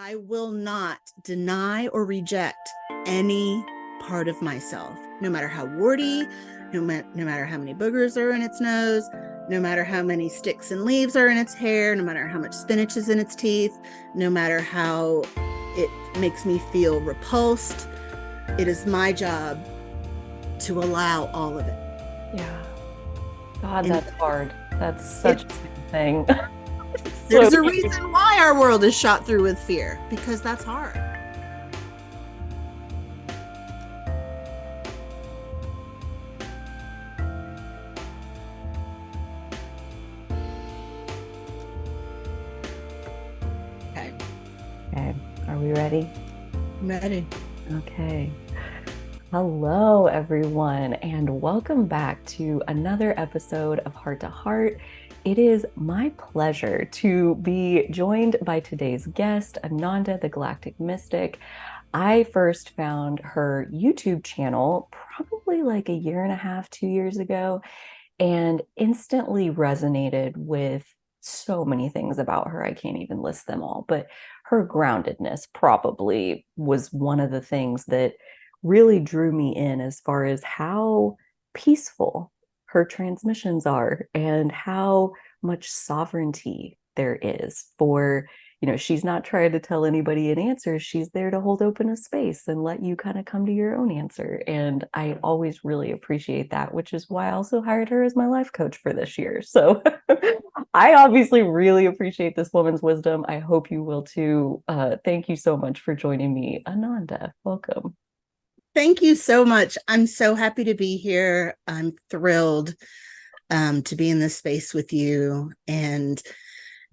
I will not deny or reject any part of myself, no matter how warty, no matter how many boogers are in its nose, no matter how many sticks and leaves are in its hair, no matter how much spinach is in its teeth, no matter how it makes me feel repulsed. It is my job to allow all of it. Yeah. God, And that's hard. That's such a big thing. there's So a reason why our world is shot through with fear, because that's hard. Okay. Okay, are we ready? I'm ready. Okay. Hello, everyone, and welcome back to another episode of Heart to Heart. It is my pleasure to be joined by today's guest, Ananda, the Galactic Mystic. I first found her YouTube channel probably like a year and a half, 2 years ago, and instantly resonated with so many things about her. I can't even list them all, but her groundedness probably was one of the things that really drew me in as far as how peaceful her transmissions are and how much sovereignty there is for, she's not trying to tell anybody an answer. She's there to hold open a space and let you kind of come to your own answer. And I always really appreciate that, which is why I also hired her as my life coach for this year. So I obviously really appreciate this woman's wisdom. I hope you will too. Thank you so much for joining me, Ananda. Welcome. Thank you so much. I'm so happy to be here. I'm thrilled to be in this space with you. And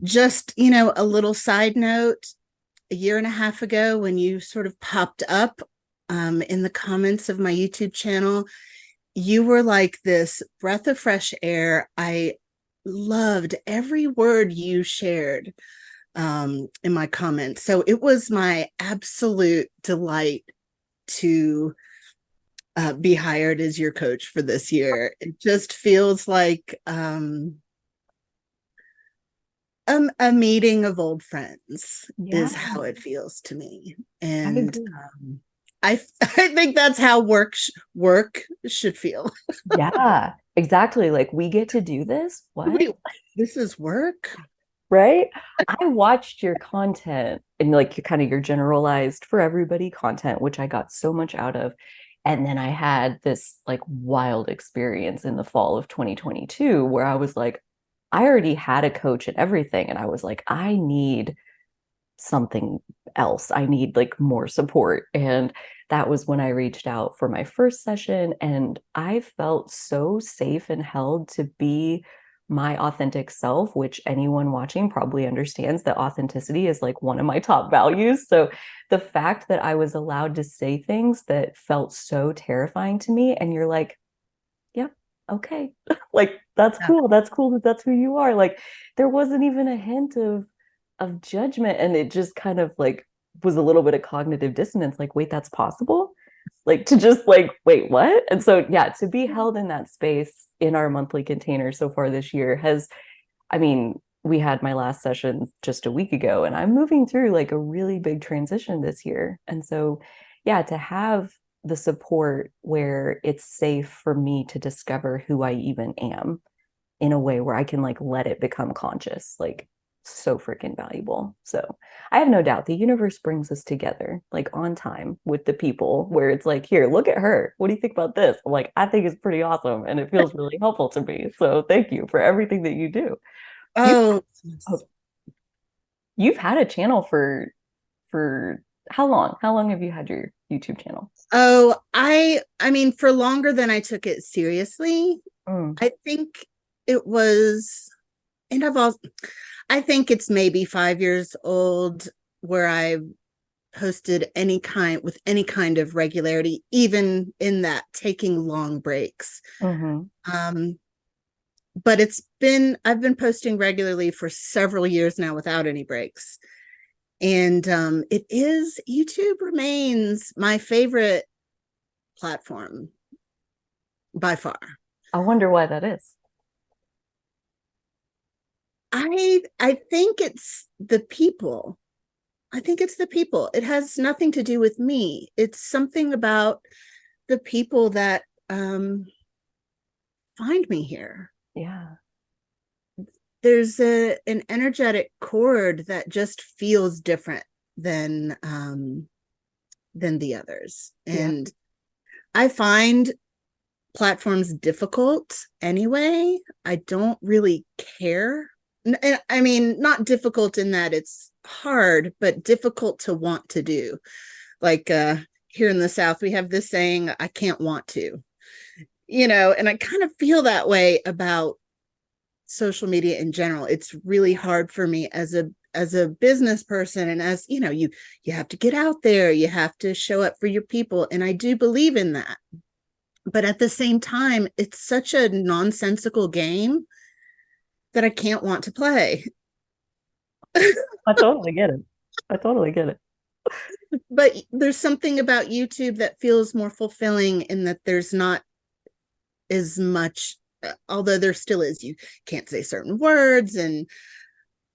just, a little side note, a year and a half ago, when you sort of popped up in the comments of my YouTube channel, you were like this breath of fresh air. I loved every word you shared in my comments. So it was my absolute delight to be hired as your coach for this year. It just feels like a meeting of old friends Yeah, is how it feels to me. I And agree. I think that's how work should feel. Yeah, exactly. Like we get to do this. What? Wait, this is work? Right? I watched your content and like your generalized for everybody content, which I got so much out of. And then I had this like wild experience in the fall of 2022 where I was like, I already had a coach and everything. And I was like, I need something else. I need like more support. And that was when I reached out for my first session. And I felt so safe and held to be my authentic self, which anyone watching probably understands that authenticity is like one of my top values. So the fact that I was allowed to say things that felt so terrifying to me, and you're like, yeah, okay, like that's Yeah. cool. That's cool that that's who you are. Like there wasn't even a hint of judgment, and it just kind of like was a little bit of cognitive dissonance. Like, wait, that's possible? Like to just like, wait, what? And so yeah, to be held in that space in our monthly container so far this year has, I mean, we had my last session just a week ago, and I'm moving through like a really big transition this year. And so, yeah, to have the support where it's safe for me to discover who I even am in a way where I can like let it become conscious, like so freaking valuable. So I have no doubt the universe brings us together like on time with the people where it's like, here, look at her. What do you think about this? I'm like, I think it's pretty awesome. And it feels really helpful to me. So thank you for everything that you do. You Oh, oh, you've had a channel for how long? How long have you had your YouTube channel? oh, I mean, for longer than I took it seriously. Mm, I think it was, and I think it's maybe 5 years old where I posted any kind of regularity, even in that taking long breaks. hmm. Um, but I've been posting regularly for several years now without any breaks. And YouTube remains my favorite platform by far. I wonder why that is. I think it's the people. I think it's the people. It has nothing to do with me. It's something about the people that find me here. Yeah. There's an energetic chord that just feels different than the others. Yeah. And I find platforms difficult anyway. I don't really care. I mean, not difficult in that it's hard, but difficult to want to do. Like here in the South, we have this saying, I can't want to, and I kind of feel that way about social media in general. It's really hard for me as a business person, and as you have to get out there, you have to show up for your people, and I do believe in that. But at the same time, it's such a nonsensical game that I can't want to play. I totally get it. I totally get it. But there's something about YouTube that feels more fulfilling in that there's not as much, although there still is. You can't say certain words, and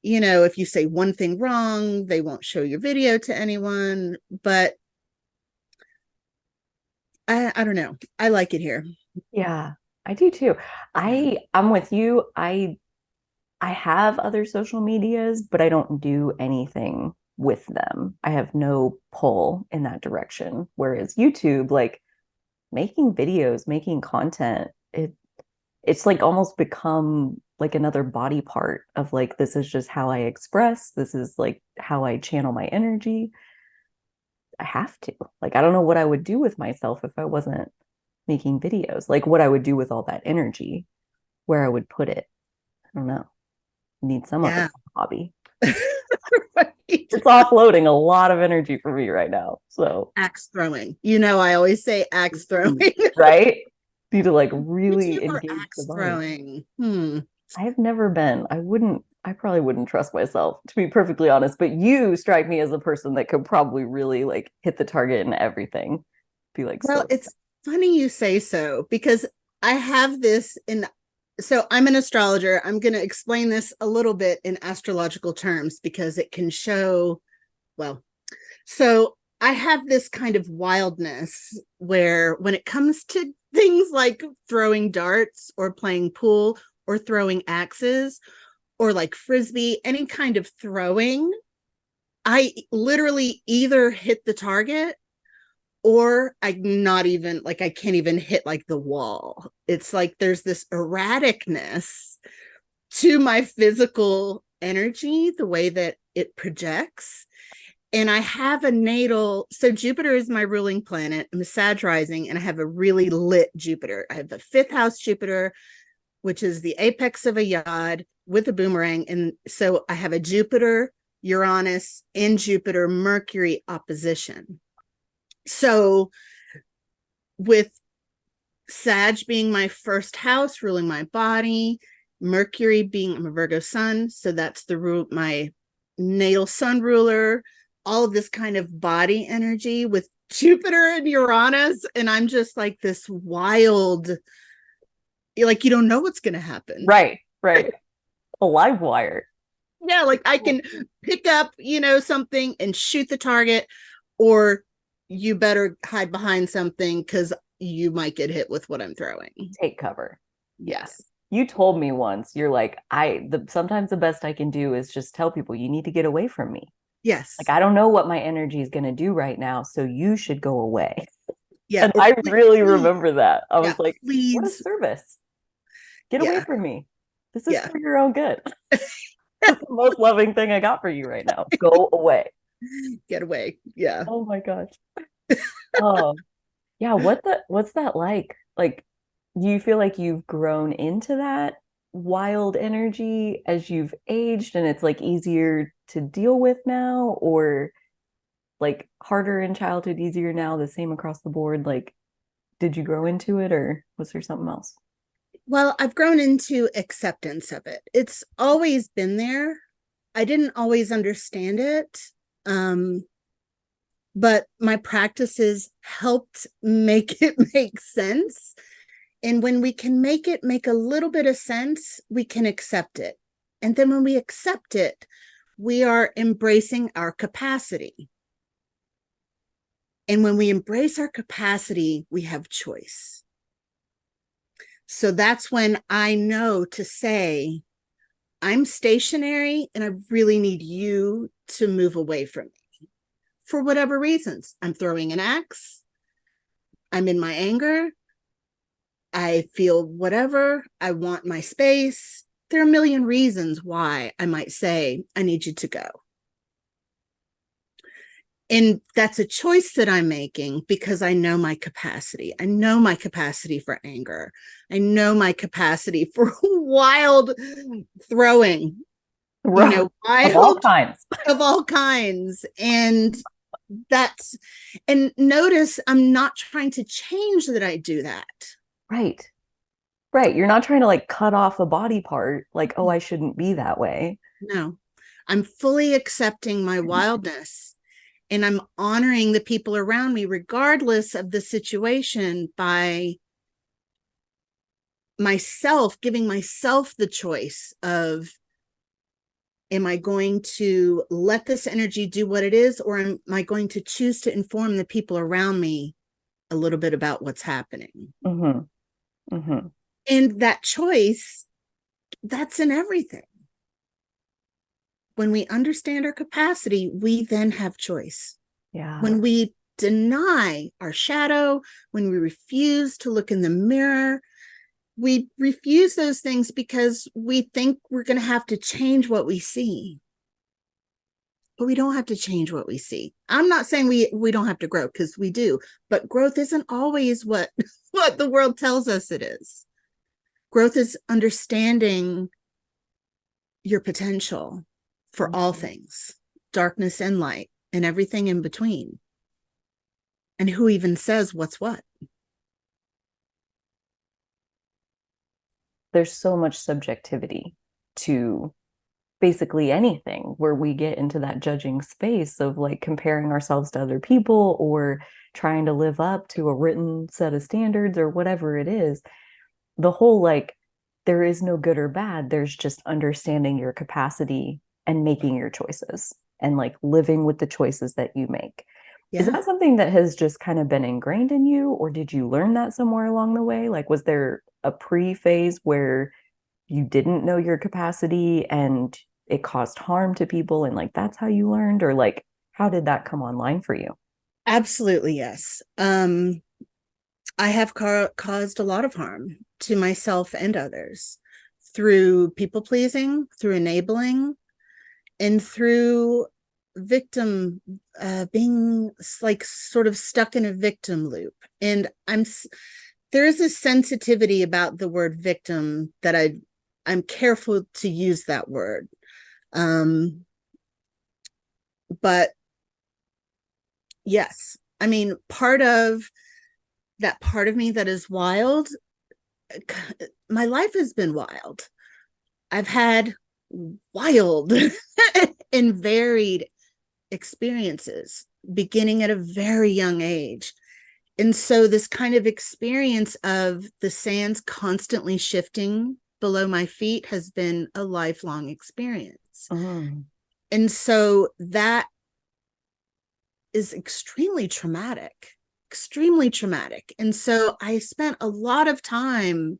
if you say one thing wrong, they won't show your video to anyone. But I don't know. I like it here. Yeah, I do too. I'm with you. I have other social medias, but I don't do anything with them. I have no pull in that direction. Whereas YouTube, like making videos, making content, it's like almost become like another body part of like, this is just how I express. This is like how I channel my energy. I have to. Like, I don't know what I would do with myself if I wasn't making videos. Like what I would do with all that energy, where I would put it. I don't know. Need some of it Yeah. hobby. Right. It's offloading a lot of energy for me right now. So Axe throwing. I always say axe throwing. right? Need to like really YouTube or engage the axe body. throwing. I have never been. I probably wouldn't trust myself, to be perfectly honest. But you strike me as a person that could probably really like hit the target and everything. Be like, Well, so it's funny you say so, because I have this in. So I'm an astrologer. I'm going to explain this a little bit in astrological terms because it can show, well, so I have this kind of wildness where when it comes to things like throwing darts or playing pool or throwing axes or like frisbee, any kind of throwing, I literally either hit the target or I'm not even like, I can't even hit like the wall. It's like there's this erraticness to my physical energy, the way that it projects. And I have a natal, so Jupiter is my ruling planet. I'm a Sag rising, and I have a really lit Jupiter. I have the fifth house Jupiter, which is the apex of a yod with a boomerang. And so I have a Jupiter, Uranus, and Jupiter, Mercury opposition. So with Sag being my first house, ruling my body, Mercury being, I'm a Virgo sun, so that's my natal sun ruler, all of this kind of body energy with Jupiter and Uranus. And I'm just like this wild, like, you don't know what's going to happen. right. A live wire. Yeah, like I can pick up, something and shoot the target, or you better hide behind something because you might get hit with what I'm throwing. Take cover. Yes. You told me once, you're like, sometimes the best I can do is just tell people you need to get away from me. Yes. Like, I don't know what my energy is going to do right now, so you should go away. Yeah. And I really remember that. I was like, please. what a service. Get away from me. This is for your own good. That's the most loving thing I got for you right now. Go away. Get away. Yeah. Oh my gosh. Oh, yeah. What's that like? Like, do you feel like you've grown into that wild energy as you've aged and it's like easier to deal with now, or like harder in childhood, easier now, the same across the board? Like, did you grow into it, or was there something else? Well, I've grown into acceptance of it. It's always been there. I didn't always understand it. But my practices helped make it make sense. And when we can make it make a little bit of sense, we can accept it. And then when we accept it, we are embracing our capacity. And when we embrace our capacity, we have choice. So that's when I know to say, I'm stationary and I really need you to move away from me for whatever reasons. I'm throwing an axe. I'm in my anger. I feel whatever. I want my space. There are a million reasons why I might say, I need you to go. And that's a choice that I'm making because I know my capacity. I know my capacity for anger. I know my capacity for wild throwing, Right. Of all wild kinds. of all kinds. And that's, and notice I'm not trying to change that I do that. Right. Right. You're not trying to like cut off a body part, like, oh, I shouldn't be that way. No, I'm fully accepting my wildness and I'm honoring the people around me, regardless of the situation, by myself, giving myself the choice of, am I going to let this energy do what it is, or am I going to choose to inform the people around me a little bit about what's happening? Mm-hmm. Mm-hmm. And that choice, that's in everything. When we understand our capacity, we then have choice. Yeah. When we deny our shadow, when we refuse to look in the mirror, we refuse those things because we think we're going to have to change what we see. But we don't have to change what we see. I'm not saying we don't have to grow, because we do, but growth isn't always what the world tells us it is. Growth is understanding your potential for all things, darkness and light, and everything in between. And who even says what's what? There's so much subjectivity to basically anything where we get into that judging space of like comparing ourselves to other people or trying to live up to a written set of standards or whatever it is. The whole like, there is no good or bad. There's just understanding your capacity and making your choices and like living with the choices that you make. Is Yeah. that something that has just kind of been ingrained in you, or did you learn that somewhere along the way? Like, was there a pre-phase where you didn't know your capacity and it caused harm to people and like that's how you learned, or like how did that come online for you? Absolutely, yes. I have caused a lot of harm to myself and others through people pleasing, through enabling, and through victim, being like sort of stuck in a victim loop. And there is a sensitivity about the word victim that I'm careful to use that word. But yes, I mean, part of me that is wild, my life has been wild. I've had wild and varied experiences beginning at a very young age. And so this kind of experience of the sands constantly shifting below my feet has been a lifelong experience. Mm. And so that is extremely traumatic, extremely traumatic. And so I spent a lot of time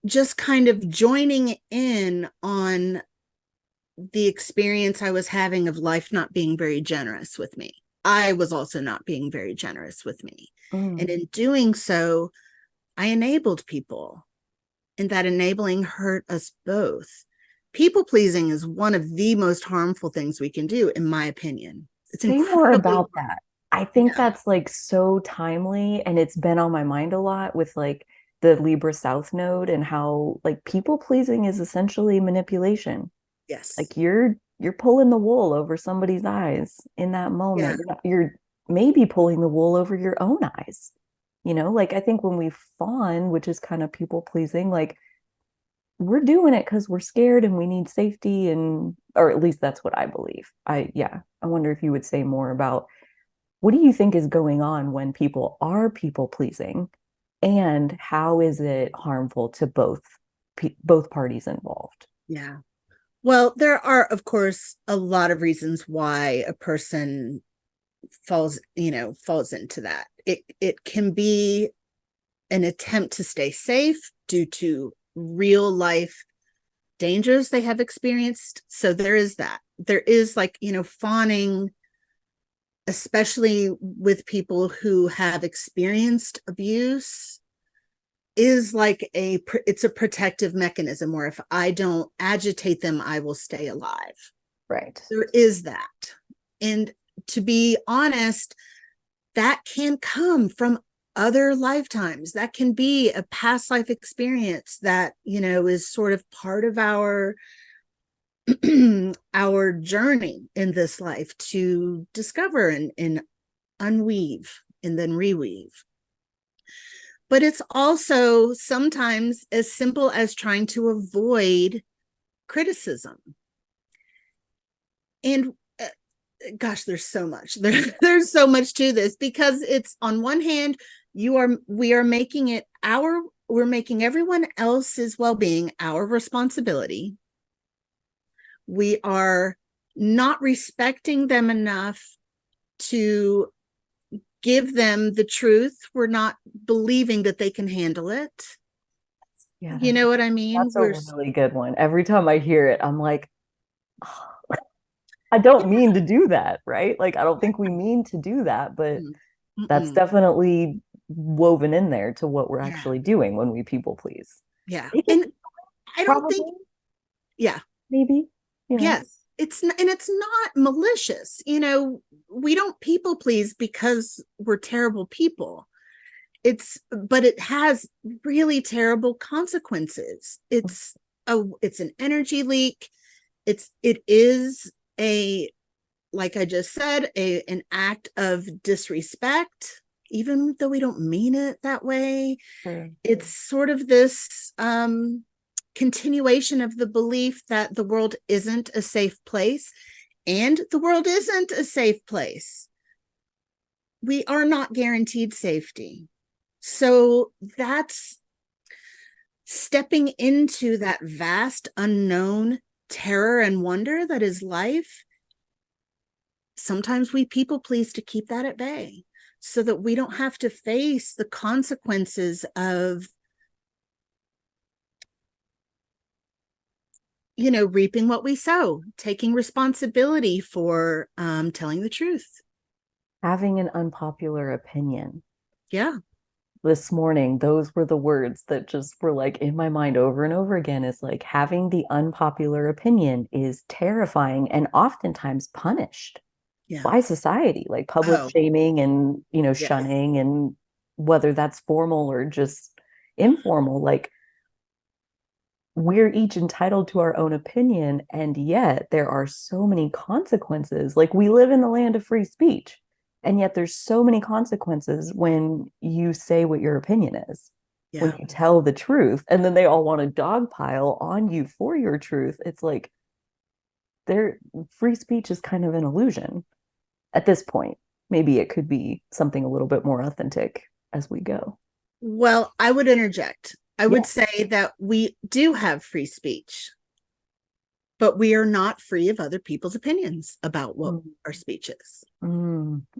just kind of joining in on the experience I was having of life not being very generous with me. I was also not being very generous with me. And Mm. in doing so, I enabled people, and that enabling hurt us both. People pleasing is one of the most harmful things we can do, in my opinion. It's Say more incredibly about that. I think yeah. that's like so timely and it's been on my mind a lot with like the Libra South node and how like people pleasing is essentially manipulation. Yes. Like you're pulling the wool over somebody's eyes in that Yeah. moment. You're maybe pulling the wool over your own eyes. Like I think when we fawn, which is kind of people pleasing, like we're doing it because we're scared and we need safety, and or at least that's what I believe. I wonder if you would say more about what do you think is going on when people are people pleasing, and how is it harmful to both both parties involved. Yeah. Well, there are, of course, a lot of reasons why a person falls into that. It can be an attempt to stay safe due to real life dangers they have experienced. So there is that. There is fawning, especially with people who have experienced abuse, is it's a protective mechanism where if I don't agitate them, I will stay alive. Right. There is that. And to be honest, that can come from other lifetimes. That can be a past life experience that, is sort of part of our our journey in this life to discover and unweave and then reweave. But it's also sometimes as simple as trying to avoid criticism. And gosh, there's so much. There's so much to this, because it's, on one hand, we are making we're making everyone else's well-being our responsibility. We are not respecting them enough to give them the truth. We're not believing that they can handle it. Yeah, you know what I mean? That's a really good one. Every time I hear it, I'm like, oh, I don't mean to do that, right? Like, I don't think we mean to do that, but that's definitely woven in there to what we're actually doing when we people please. Yeah. And I don't think, maybe. Yes. It's not malicious. We don't people please because we're terrible people. But it has really terrible consequences. It's an energy leak. It is like I just said, an act of disrespect, even though we don't mean it that way. It's sort of this continuation of the belief that the world isn't a safe place, and the world isn't a safe place. We are not guaranteed safety. So that's stepping into that vast unknown terror and wonder that is life. Sometimes we people please to keep that at bay so that we don't have to face the consequences of reaping what we sow, taking responsibility for telling the truth. Having an unpopular opinion. Yeah. This morning, those were the words that just were like in my mind over and over again. Is like, having the unpopular opinion is terrifying and oftentimes punished by society, like public shaming and, shunning, and whether that's formal or just informal. Like, we're each entitled to our own opinion, and yet there are so many consequences. Like, we live in the land of free speech, and yet there's so many consequences when you say what your opinion is, when you tell the truth, and then they all want to dogpile on you for your truth. It's like, free speech is kind of an illusion at this point. Maybe it could be something a little bit more authentic as we go. Well, I would interject. I would say that we do have free speech, but we are not free of other people's opinions about what our speech is.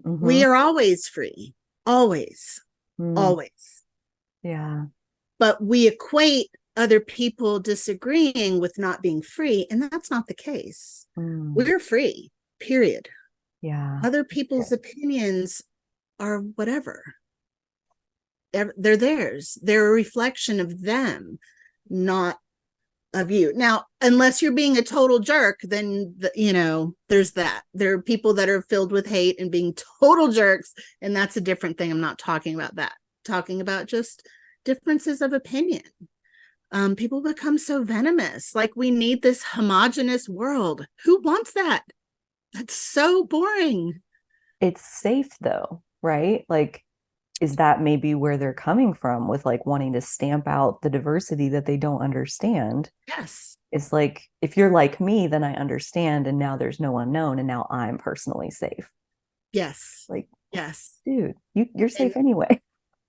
We are always free. Always. Always. Yeah. But we equate other people disagreeing with not being free, and that's not the case. We're free, period. Yeah. Other people's opinions are whatever. They're theirs. They're a reflection of them, not of you. Now, unless you're being a total jerk, then there's that. There are people that are filled with hate and being total jerks, and that's a different thing. I'm not talking about that. Talking about just differences of opinion. People become so venomous. Like, we need this homogenous world. Who wants that? That's so boring. It's safe though, right? Like, is that maybe where they're coming from with like wanting to stamp out the diversity that they don't understand? Yes. It's like, if you're like me, then I understand, and now there's no unknown, and now I'm personally safe. Yes. Like, yes, dude, you're safe anyway.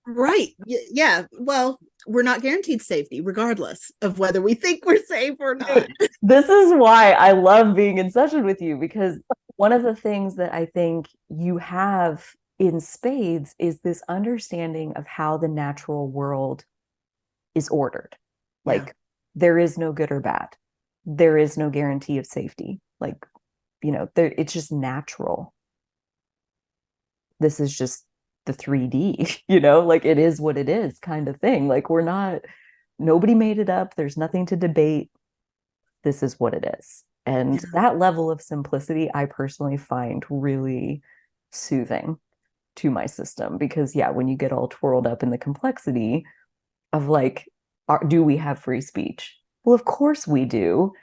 Right. Yeah. Well, we're not guaranteed safety, regardless of whether we think we're safe or not. This is why I love being in session with you, because one of the things that I think you have in spades is this understanding of how the natural world is ordered. Like, Yeah. there is no good or bad. There is no guarantee of safety. Like, it's just natural. This is just the 3D, like it is what it is kind of thing. Like, nobody made it up. There's nothing to debate. This is what it is. And that level of simplicity, I personally find really soothing to my system, because when you get all twirled up in the complexity of like, do we have free speech? Well, of course we do.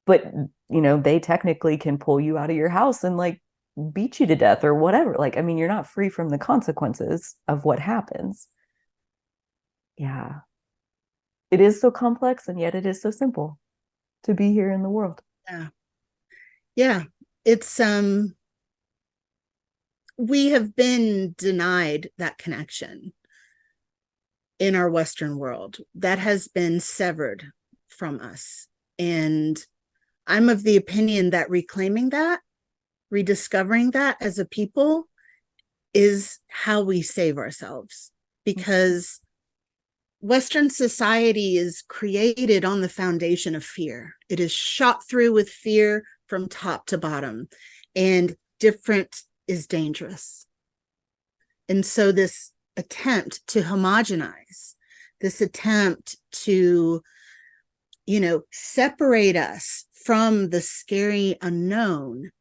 But, they technically can pull you out of your house and like beat you to death or whatever. Like, I mean, you're not free from the consequences of what happens. Yeah. It is so complex, and yet it is so simple to be here in the world. Yeah. Yeah. It's, we have been denied that connection in our Western world. That has been severed from us. And I'm of the opinion that reclaiming that, rediscovering that as a people is how we save ourselves, because Western society is created on the foundation of fear. It is shot through with fear from top to bottom, and different is dangerous. And so this attempt to homogenize, this attempt to, separate us from the scary unknown,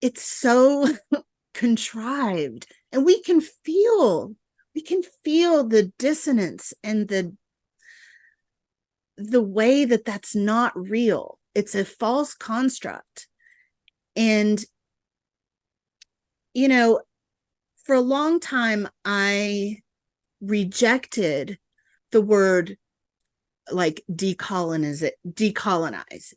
it's so contrived, and we can feel the dissonance and the way that that's not real. It's a false construct. And for a long time I rejected the word like decolonize,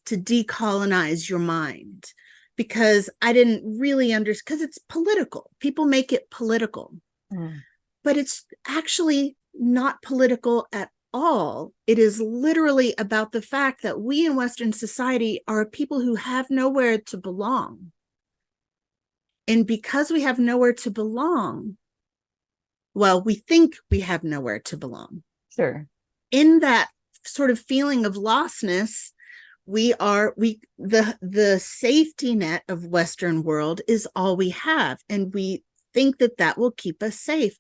to decolonize your mind, because I didn't really understand, because it's political. People make it political. But it's actually not political at all. It is literally about the fact that we in Western society are people who have nowhere to belong. And because we have nowhere to belong, well, we think we have nowhere to belong. Sure. In that sort of feeling of lostness, the safety net of Western world is all we have, and we think that will keep us safe,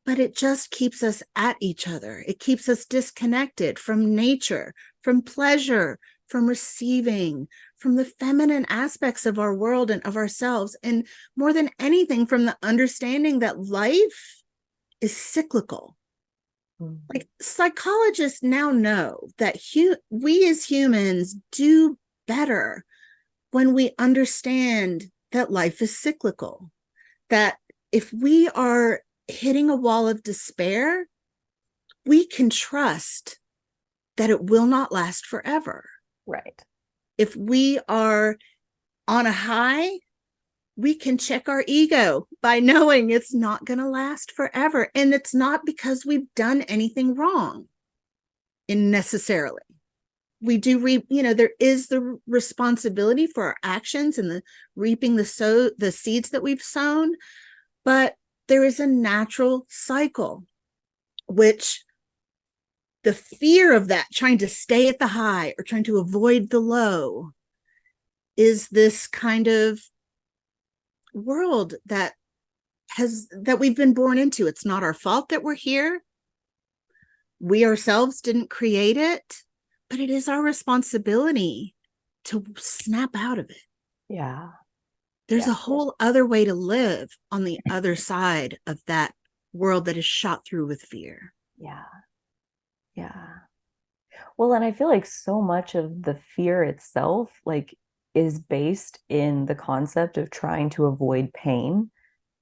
but it just keeps us at each other. It keeps us disconnected from nature, from pleasure, from receiving, from the feminine aspects of our world and of ourselves, and more than anything, from the understanding that life is cyclical. Like, psychologists now know that we as humans do better when we understand that life is cyclical, that if we are hitting a wall of despair, we can trust that it will not last forever. Right. If we are on a high, we can check our ego by knowing it's not going to last forever. And it's not because we've done anything wrong necessarily. We do there is the responsibility for our actions and the reaping the seeds that we've sown, but there is a natural cycle, which the fear of that, trying to stay at the high or trying to avoid the low, is this kind of world that we've been born into. It's not our fault that we're here. We ourselves didn't create it, but it is our responsibility to snap out of it. Yeah. There's a whole other way to live on the other side of that world that is shot through with fear. Yeah. Yeah. Well, and I feel like so much of the fear itself, like, is based in the concept of trying to avoid pain,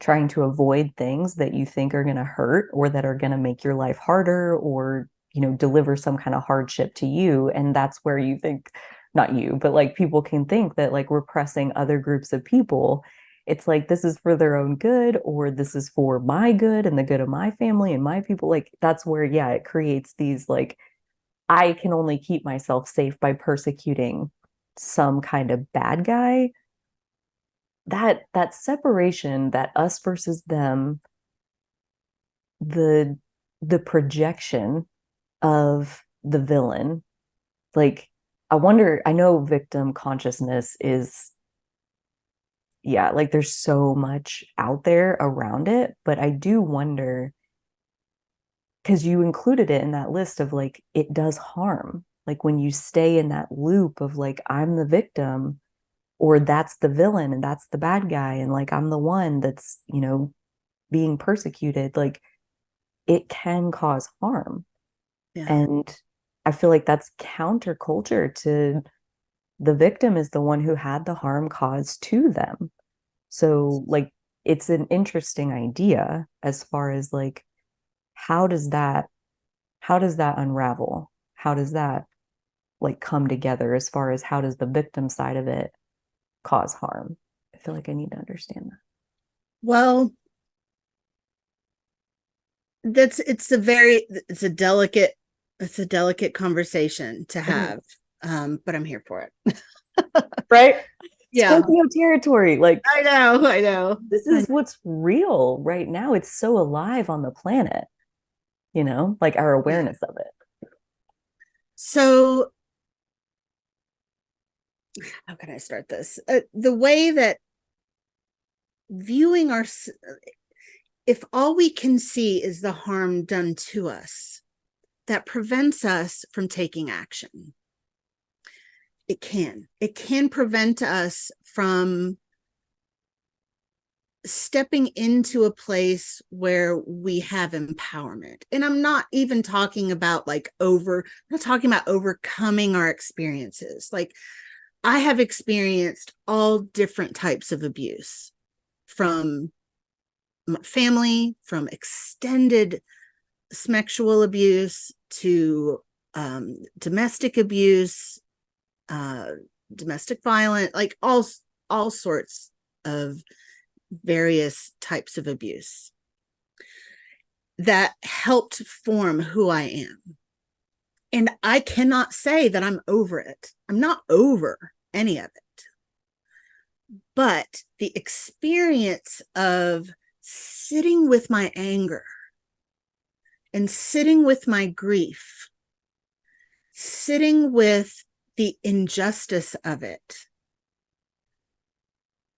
trying to avoid things that you think are going to hurt or that are going to make your life harder, or, deliver some kind of hardship to you. And that's where you think, not you, but like people can think that like repressing other groups of people it's like this is for their own good, or this is for my good and the good of my family and my people. Like that's where, yeah, it creates these like, I can only keep myself safe by persecuting some kind of bad guy. That separation, that us versus them, the the projection of the villain, like I wonder, I know victim consciousness is, yeah, like there's so much out there around it, but I do wonder, because you included it in that list of like it does harm, like when you stay in that loop of like I'm the victim, or that's the villain and that's the bad guy, and like I'm the one that's, being persecuted, like it can cause harm. Yeah. And I feel like that's counterculture to the victim is the one who had the harm caused to them. So like it's an interesting idea as far as like how does that unravel? How does that like come together as far as how does the victim side of it cause harm? I feel like I need to understand that. Well, it's a delicate conversation to have. But I'm here for it. Right? Yeah. Scorpio territory. Like I know. this is what's real right now. It's so alive on the planet, like our awareness of it. So how can I start this? The way that viewing if all we can see is the harm done to us, that prevents us from taking action. It can prevent us from stepping into a place where we have empowerment. And I'm not even talking about I'm not talking about overcoming our experiences. Like I have experienced all different types of abuse, from family, from extended sexual abuse to domestic abuse, domestic violence, like all sorts of various types of abuse that helped form who I am. And I cannot say that I'm over it. I'm not over any of it. But the experience of sitting with my anger and sitting with my grief, sitting with the injustice of it,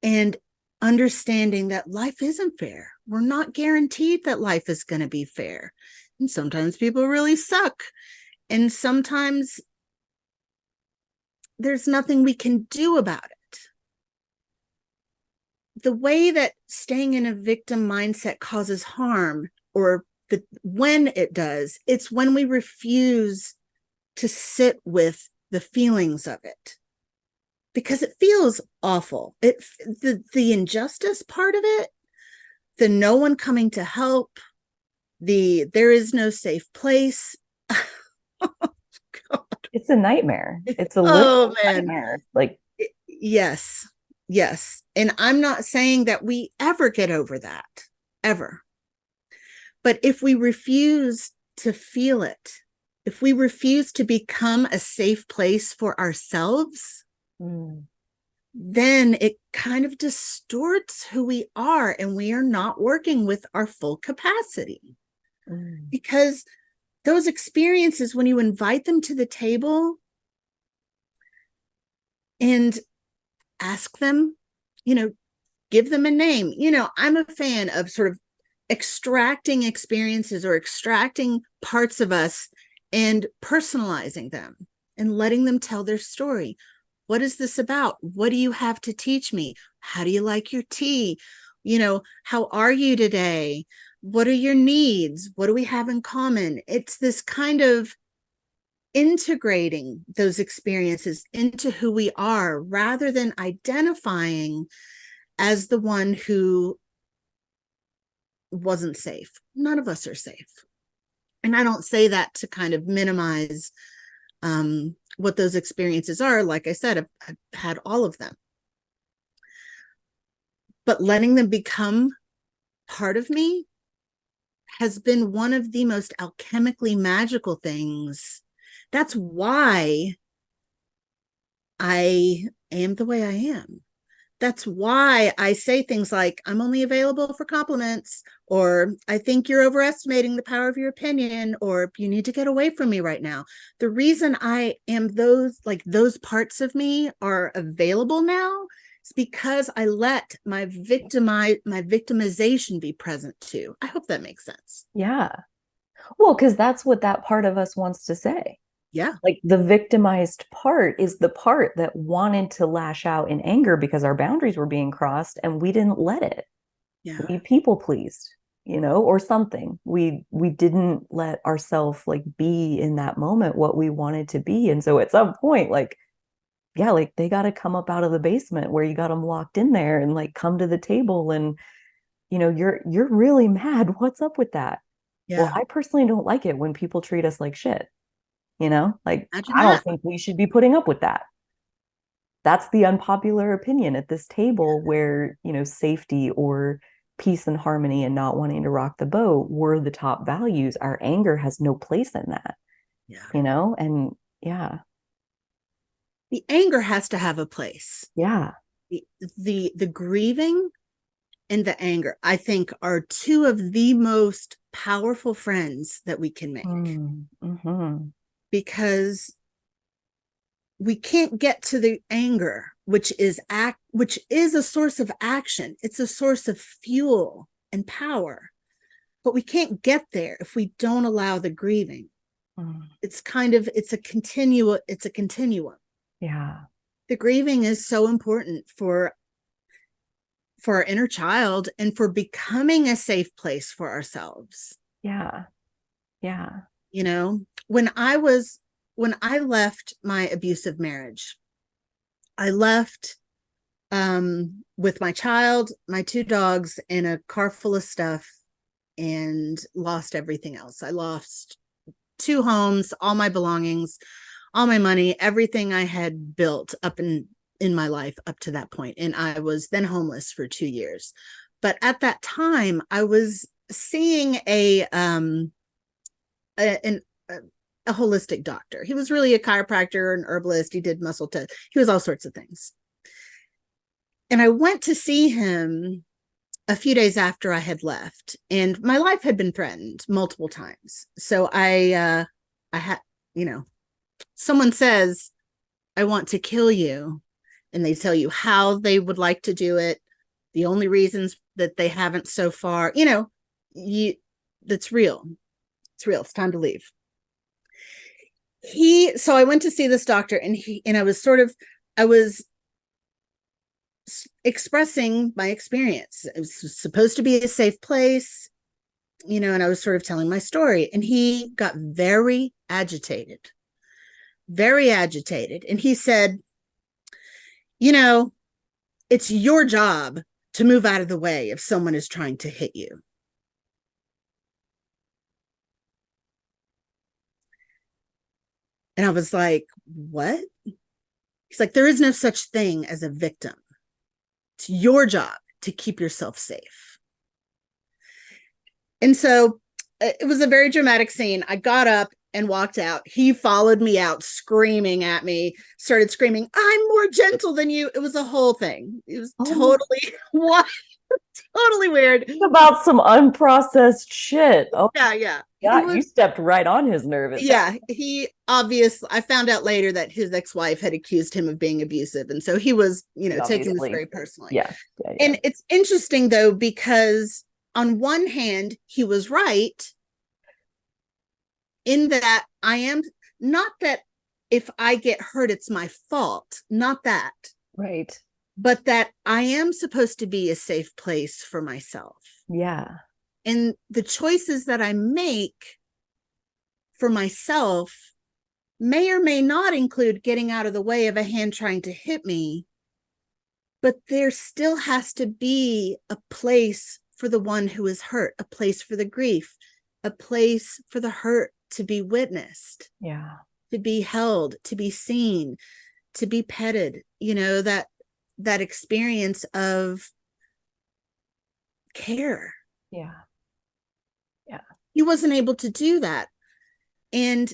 and understanding that life isn't fair. We're not guaranteed that life is going to be fair. And sometimes people really suck. And sometimes there's nothing we can do about it. The way that staying in a victim mindset causes harm, or when it does, it's when we refuse to sit with the feelings of it, because it feels awful. The injustice part of it, the no one coming to help, there is no safe place. Oh, God. It's a nightmare. It's a literal nightmare. Like yes. And I'm not saying that we ever get over that, ever. But if we refuse to feel it, if we refuse to become a safe place for ourselves, then it kind of distorts who we are, and we are not working with our full capacity. Because those experiences, when you invite them to the table and ask them, give them a name. I'm a fan of sort of extracting experiences or extracting parts of us and personalizing them and letting them tell their story. What is this about? What do you have to teach me? How do you like your tea? How are you today? What are your needs? What do we have in common? It's this kind of integrating those experiences into who we are, rather than identifying as the one who wasn't safe. None of us are safe. And I don't say that to kind of minimize what those experiences are. Like I said, I've had all of them. but letting them become part of me has been one of the most alchemically magical things. That's why I am the way I am. That's why I say things like, I'm only available for compliments, or I think you're overestimating the power of your opinion, or you need to get away from me right now. The reason I am those parts of me are available now is because I let my victimization be present too. I hope that makes sense. Yeah. Well, because that's what that part of us wants to say. Yeah. Like the victimized part is the part that wanted to lash out in anger because our boundaries were being crossed and we didn't let it. Yeah. We people pleased, or something. We didn't let ourselves like be in that moment what we wanted to be. And so at some point, like, yeah, like they got to come up out of the basement where you got them locked in there and like come to the table and you're really mad. What's up with that? Well, Yeah. I personally don't like it when people treat us like shit. Like Imagine I don't that. think we should be putting up with that. That's the unpopular opinion at this table where, safety or peace and harmony and not wanting to rock the boat were the top values. Our anger has no place in that, Yeah. and yeah. The anger has to have a place. Yeah. The grieving and the anger, I think, are two of the most powerful friends that we can make. Mm-hmm. Because we can't get to the anger, which is a source of action. It's a source of fuel and power, but we can't get there if we don't allow the grieving. It's a continuum. Yeah. The grieving is so important for our inner child and for becoming a safe place for ourselves. Yeah. Yeah. When I left my abusive marriage, I left with my child, my two dogs, and a car full of stuff, and lost everything else. I lost two homes, all my belongings, all my money, everything I had built up in my life up to that point. And I was then homeless for 2 years. But at that time, I was seeing a holistic doctor. He was really a chiropractor, an herbalist. He did muscle test. He was all sorts of things. And I went to see him a few days after I had left, and my life had been threatened multiple times. So I had, someone says, I want to kill you, and they tell you how they would like to do it, the only reasons that they haven't so far, that's real. It's real. It's time to leave. So I went to see this doctor, and I was expressing my experience. It was supposed to be a safe place, and I was sort of telling my story, and he got very agitated. And he said, it's your job to move out of the way if someone is trying to hit you. And I was like, what? He's like, there is no such thing as a victim. It's your job to keep yourself safe. And so it was a very dramatic scene. I got up and walked out. He followed me out, screaming at me, started screaming, I'm more gentle than you. It was a whole thing. It was totally what? Totally weird. About some unprocessed shit. Oh, yeah. Yeah, you stepped right on his nerve. Yeah, I found out later that his ex-wife had accused him of being abusive. And so he was, taking this very personally. Yeah. And it's interesting, though, because on one hand, he was right in that I am not that if I get hurt, it's my fault. Not that. Right. But that I am supposed to be a safe place for myself. Yeah. And the choices that I make for myself may or may not include getting out of the way of a hand trying to hit me, but there still has to be a place for the one who is hurt, a place for the grief, a place for the hurt to be witnessed, to be held, to be seen, to be petted, that experience of care. Yeah. Yeah. He wasn't able to do that. And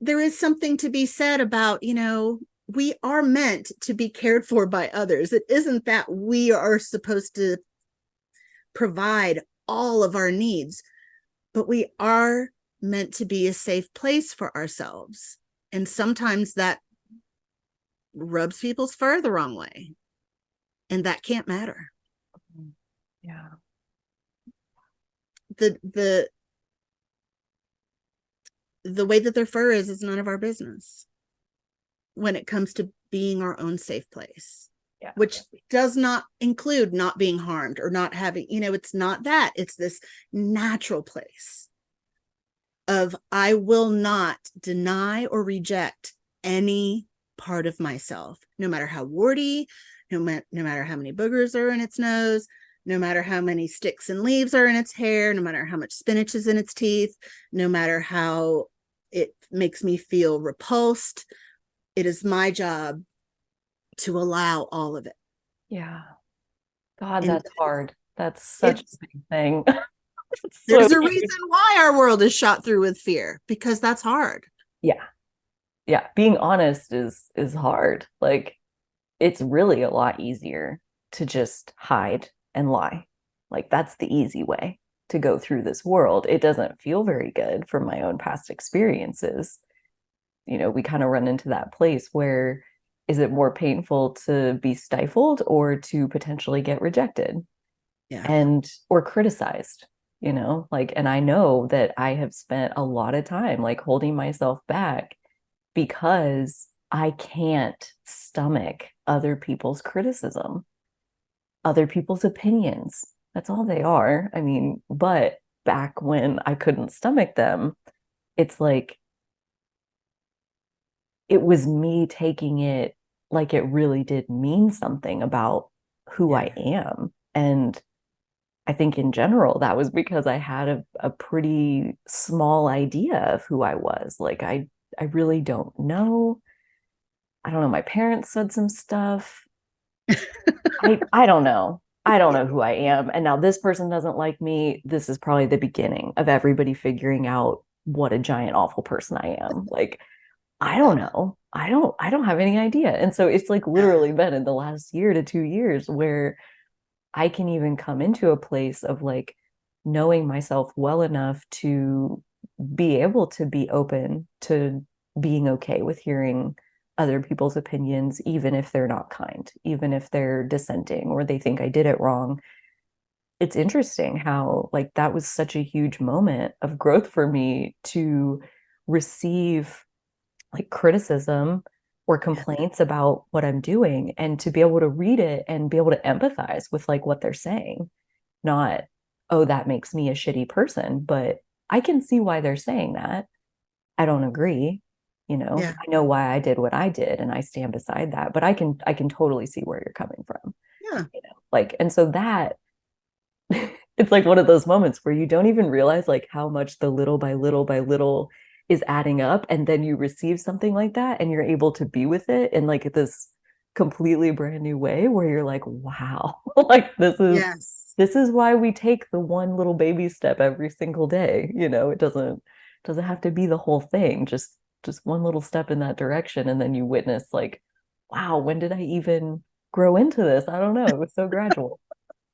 there is something to be said about, we are meant to be cared for by others. It isn't that we are supposed to provide all of our needs, but we are meant to be a safe place for ourselves. And sometimes that rubs people's fur the wrong way. And that can't matter. Yeah. The way that their fur is none of our business when it comes to being our own safe place. Yeah. Which does not include not being harmed or not having, it's not that. It's this natural place of I will not deny or reject any part of myself, no matter how warty, no matter how many boogers are in its nose, no matter how many sticks and leaves are in its hair, no matter how much spinach is in its teeth, no matter how it makes me feel repulsed. It is my job to allow all of it. Yeah. God, And that's hard. That's such a big thing. There's a reason why our world is shot through with fear, because that's hard. Yeah. Yeah. Being honest is hard. Like, it's really a lot easier to just hide and lie. Like, that's the easy way to go through this world. It doesn't feel very good from my own past experiences. We kind of run into that place where is it more painful to be stifled or to potentially get rejected? Yeah. And or criticized, and I know that I have spent a lot of time like holding myself back because I can't stomach other people's criticism, other people's opinions. That's all they are. I mean, but back when I couldn't stomach them, it's like it was me taking it like it really did mean something about who I am. And I think in general, that was because I had a pretty small idea of who I was. Like, I really don't know. I don't know. My parents said some stuff. I don't know. I don't know who I am. And now this person doesn't like me. This is probably the beginning of everybody figuring out what a giant awful person I am. Like, I don't know. I don't have any idea. And so it's like literally been in the last year to 2 years where I can even come into a place of like knowing myself well enough to be able to be open to being okay with hearing other people's opinions, even if they're not kind, even if they're dissenting or they think I did it wrong. It's interesting how like that was such a huge moment of growth for me to receive like criticism or complaints about what I'm doing and to be able to read it and be able to empathize with like what they're saying. Not, oh, that makes me a shitty person, but I can see why they're saying that. I don't agree. I know why I did what I did and I stand beside that, but I can totally see where you're coming from. Yeah. Like, and so that it's like one of those moments where you don't even realize like how much the little by little by little is adding up, and then you receive something like that and you're able to be with it in like this completely brand new way where you're like, wow, like this is why we take the one little baby step every single day. It doesn't have to be the whole thing, just one little step in that direction, and then you witness like, wow, when did I even grow into this? I don't know, it was so gradual.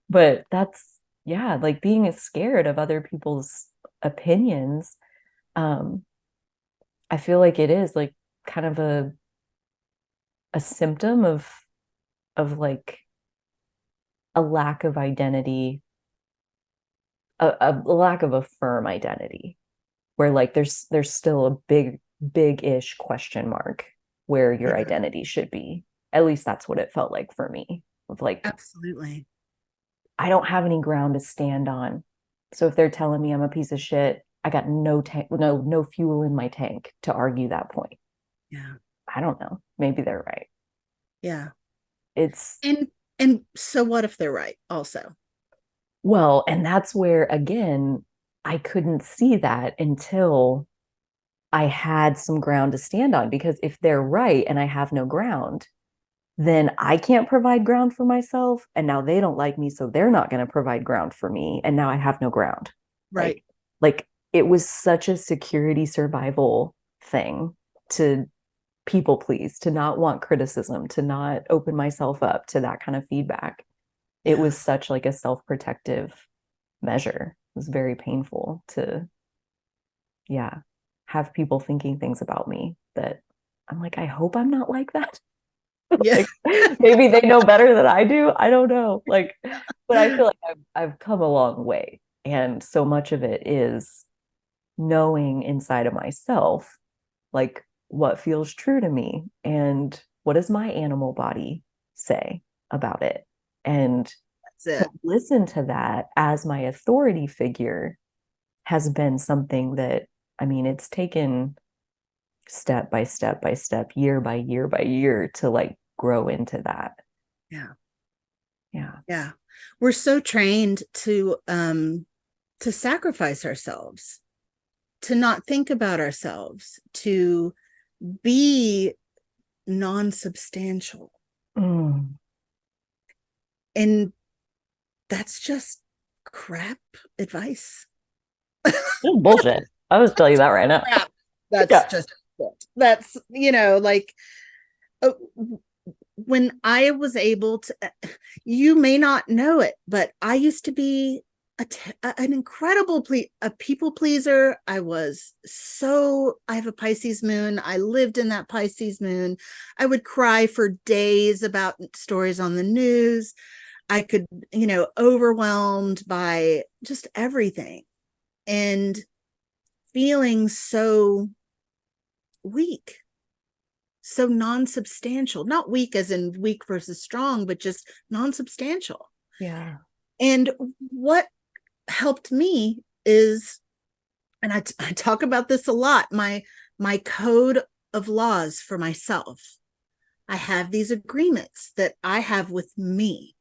But that's, yeah, like being scared of other people's opinions. I feel like it is like kind of a symptom of like a lack of identity, a lack of a firm identity, where like there's still a big-ish question mark where your identity should be. At least that's what it felt like for me. Of like, absolutely, I don't have any ground to stand on. So if they're telling me I'm a piece of shit, I got no fuel in my tank to argue that point. Yeah. I don't know. Maybe they're right. Yeah. It's and so what if they're right also? Well, and that's where again, I couldn't see that until I had some ground to stand on, because if they're right and I have no ground, then I can't provide ground for myself. And now they don't like me, so they're not going to provide ground for me. And now I have no ground. Right. Like it was such a security survival thing to people please, to not want criticism, to not open myself up to that kind of feedback. It was such like a self-protective measure. It was very painful to, yeah, have people thinking things about me that I'm like, I hope I'm not like that. Yeah. Like maybe they know better than I do. I don't know. Like, but I feel like I've come a long way. And so much of it is knowing inside of myself, like what feels true to me and what does my animal body say about it. And That's to it. listen to that as my authority figure has been something that, I mean, it's taken step by step by step, year by year by year to like grow into that. Yeah. Yeah. Yeah. We're so trained to sacrifice ourselves, to not think about ourselves, to be non-substantial. Mm. And that's just crap advice. Bullshit. I was telling you that right now. Crap. That's Yeah. just it. That's, like uh, when I was able to, you may not know it, but I used to be an incredible a people pleaser. I have a Pisces moon. I lived in that Pisces moon. I would cry for days about stories on the news. I could, overwhelmed by just everything and feeling so weak, so non-substantial, not weak as in weak versus strong, but just non-substantial. Yeah. And what helped me is, and I talk about this a lot, my code of laws for myself. I have these agreements that I have with me.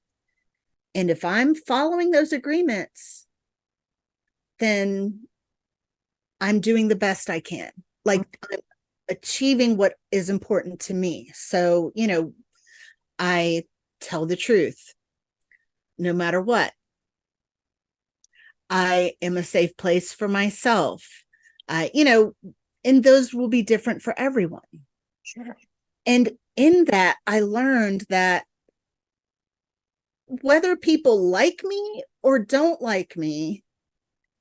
And if I'm following those agreements, then I'm doing the best I can. Like I'm achieving what is important to me. So, I tell the truth no matter what. I am a safe place for myself. And those will be different for everyone. Sure. And in that, I learned that whether people like me or don't like me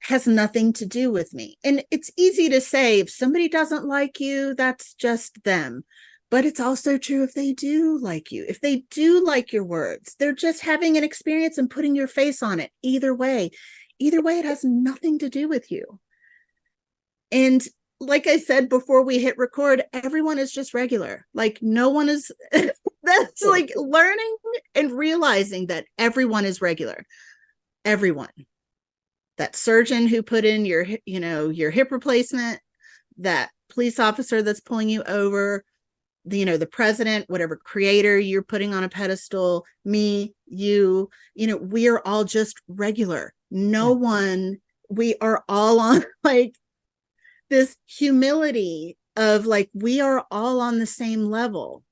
has nothing to do with me. And it's easy to say if somebody doesn't like you, that's just them. But it's also true if they do like you, if they do like your words, they're just having an experience and putting your face on it. Either way, it has nothing to do with you. And like I said before we hit record, everyone is just regular. Like no one is, that's like learning and realizing that everyone is regular. Everyone. That surgeon who put in your hip replacement, that police officer that's pulling you over, the president, whatever creator you're putting on a pedestal, me, you, we are all just regular. No one, we are all on like this humility of like, we are all on the same level.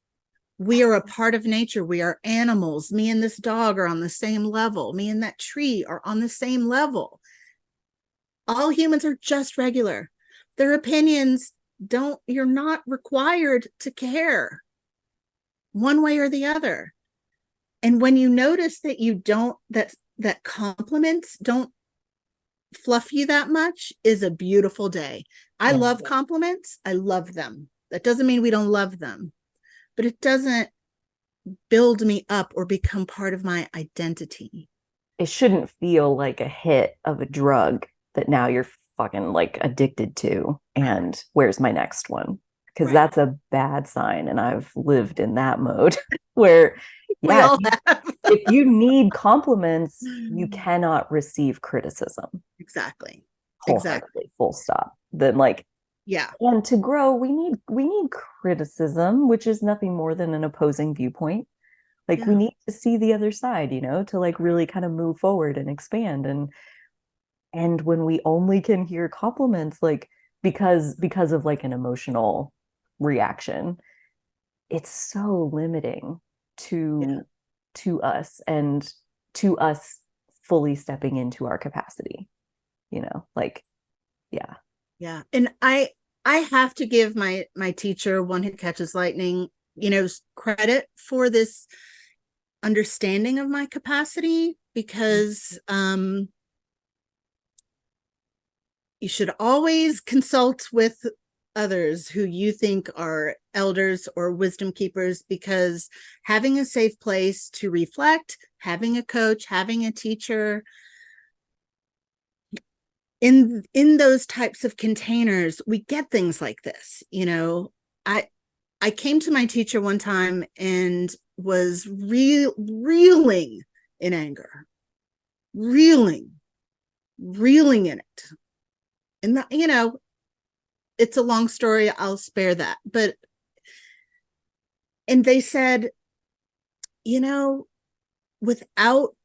We are a part of nature. We are animals. Me and this dog are on the same level. Me and that tree are on the same level. All humans are just regular. Their opinions you're not required to care one way or the other. And when you notice that you don't, that compliments don't fluff you that much is a beautiful day. I love compliments. I love them. That doesn't mean we don't love them, but it doesn't build me up or become part of my identity. It shouldn't feel like a hit of a drug that now you're fucking like addicted to. And where's my next one? Because that's a bad sign. And I've lived in that mode where, yeah, if you need compliments, you cannot receive criticism. Exactly. Full stop. Then like, yeah. And to grow, we need criticism, which is nothing more than an opposing viewpoint. Like we need to see the other side, to like really kind of move forward and expand. And when we only can hear compliments, like because of like an emotional reaction, it's so limiting. to us, and to us fully stepping into our capacity, like, yeah. Yeah. And I have to give my teacher, one who catches lightning, credit for this understanding of my capacity, because you should always consult with others who you think are elders or wisdom keepers, because having a safe place to reflect, having a coach, having a teacher in those types of containers, we get things like this. I came to my teacher one time and was reeling in anger, reeling in it. And it's a long story, I'll spare that. And they said, without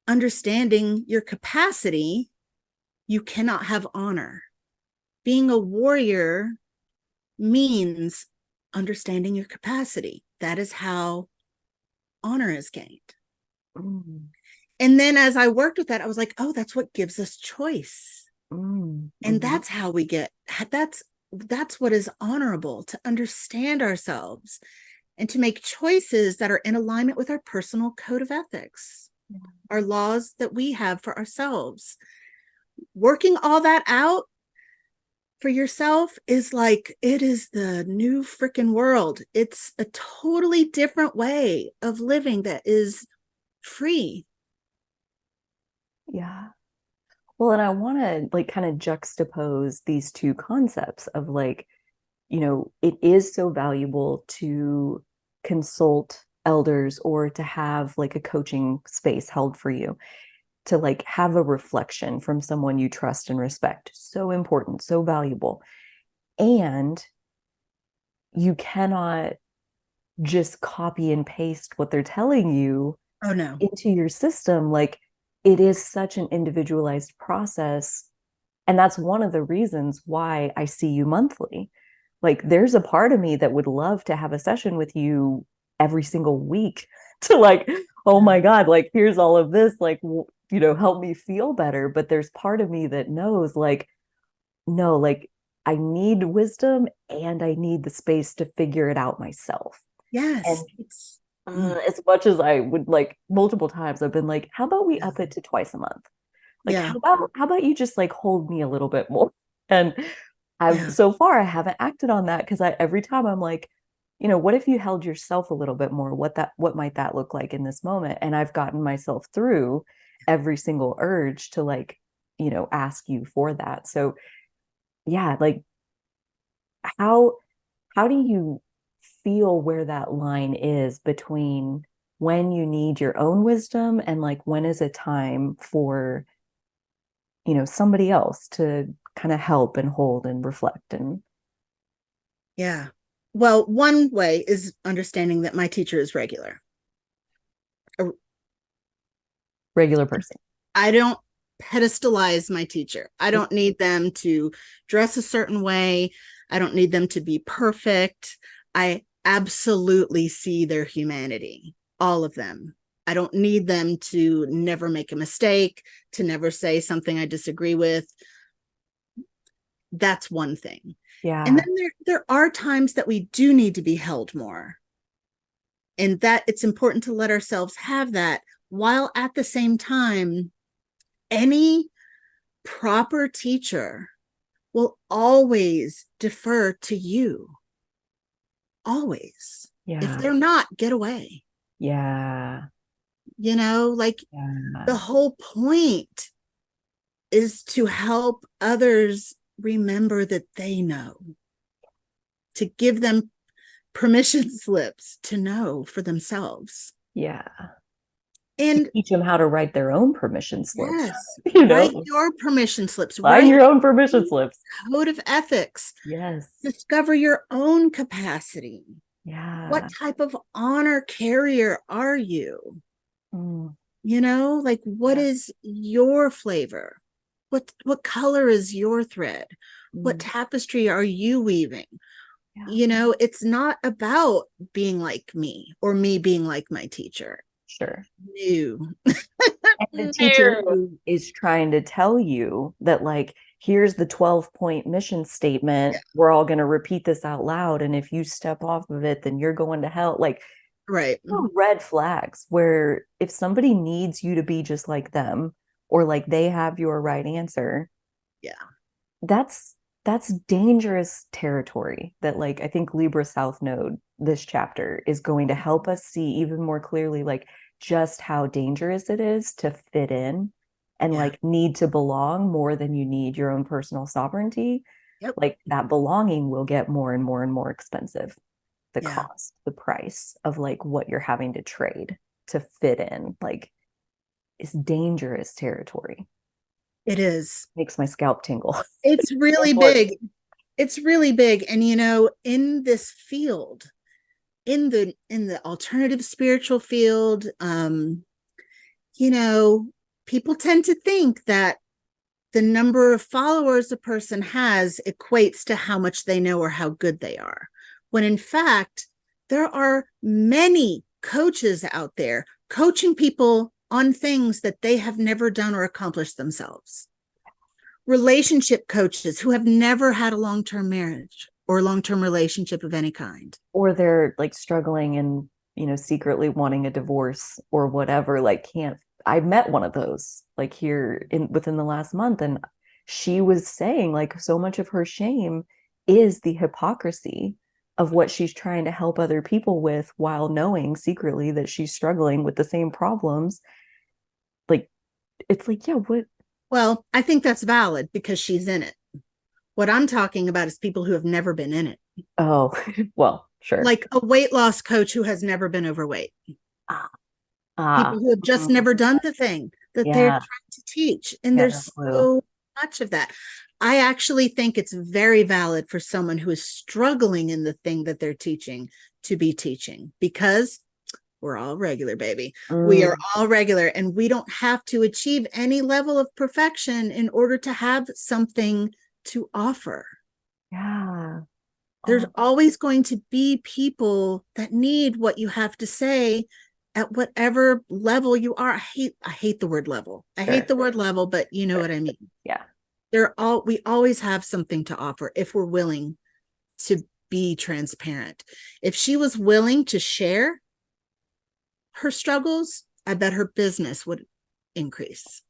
understanding your capacity, you cannot have honor. Being a warrior means understanding your capacity. That is how honor is gained. Mm. And then as I worked with that, I was like, oh, that's what gives us choice. Mm. And that's how we get, that's what is honorable, to understand ourselves and to make choices that are in alignment with our personal code of ethics, our laws that we have for ourselves. Working all that out for yourself is like, it is the new freaking world. It's a totally different way of living that is free. Yeah. Well, and I want to like kind of juxtapose these two concepts of like, it is so valuable to consult elders or to have like a coaching space held for you, to like have a reflection from someone you trust and respect. So important, so valuable. And you cannot just copy and paste what they're telling you into your system. Like, it is such an individualized process. And that's one of the reasons why I see you monthly. Like, there's a part of me that would love to have a session with you every single week to like, oh my God, like, here's all of this, like, help me feel better. But there's part of me that knows like, no, like, I need wisdom and I need the space to figure it out myself. Yes. And as much as I would like, multiple times I've been like, how about we up it to twice a month? Like, how about you just like hold me a little bit more? And so far I haven't acted on that, because every time I'm like, what if you held yourself a little bit more? What might that look like in this moment? And I've gotten myself through every single urge to like, ask you for that. So yeah, like, how do you feel where that line is between when you need your own wisdom and like when is it time for somebody else to kind of help and hold and reflect? And well, one way is understanding that my teacher is a regular person. I don't pedestalize my teacher. I don't need them to dress a certain way. I don't need them to be perfect. I absolutely see their humanity, all of them. I don't need them to never make a mistake, to never say something I disagree with. That's one thing. Yeah. And then there are times that we do need to be held more. And that it's important to let ourselves have that, while at the same time, any proper teacher will always defer to you. Always. Yeah. If they're not, get away. Yeah. The whole point is to help others remember that they know, to give them permission slips to know for themselves. Yeah. And to teach them how to write their own permission slips. Yes. Write your permission slips. Write your own permission slips. Code of ethics. Yes. Discover your own capacity. Yeah. What type of honor carrier are you? What is your flavor? What color is your thread? What tapestry are you weaving? You know, it's not about being like me or me being like my teacher. Sure. No. And the teacher No. who is trying to tell you that, like, here's the 12-point mission statement. Yeah. We're all going to repeat this out loud. And if you step off of it, then you're going to hell. Like, Right. red flags where if somebody needs you to be just like them or like they have your right answer, Yeah. that's dangerous territory that, like, I think Libra South Node, this chapter, is going to help us see even more clearly, like, just how dangerous it is to fit in and Yeah. like need to belong more than you need your own personal sovereignty. Yep. Like, that belonging will get more and more and more expensive. The Yeah. cost, the price of like what you're having to trade to fit in, like, is dangerous territory. It is. Makes my scalp tingle. It's really big. It's really big. And you know, in this field, in the alternative spiritual field, you know, people tend to think that the number of followers a person has equates to how much they know or how good they are. When in fact, there are many coaches out there coaching people on things that they have never done or accomplished themselves. Relationship coaches who have never had a long-term marriage or long-term relationship of any kind. Or they're like struggling and, secretly wanting a divorce or whatever, like, can't. I met one of those like here within the last month, and she was saying like so much of her shame is the hypocrisy of what she's trying to help other people with while knowing secretly that she's struggling with the same problems. Like, it's like, yeah, what? Well, I think that's valid because she's in it. What I'm talking about is people who have never been in it. Oh, well, sure. Like a weight loss coach who has never been overweight. Ah, People who have just never done the thing that they're yeah, trying to teach. And yeah, no there's clue. so much of that. I actually think it's very valid for someone who is struggling in the thing that they're teaching to be teaching, because we're all regular, baby. We are all regular, and we don't have to achieve any level of perfection in order to have something to offer. Yeah. There's Oh, always going to be people that need what you have to say at whatever level you are. I hate the word level. I hate sure. the word level, but you know Sure. what I mean. Yeah. We always have something to offer if we're willing to be transparent. If she was willing to share her struggles, I bet her business would increase.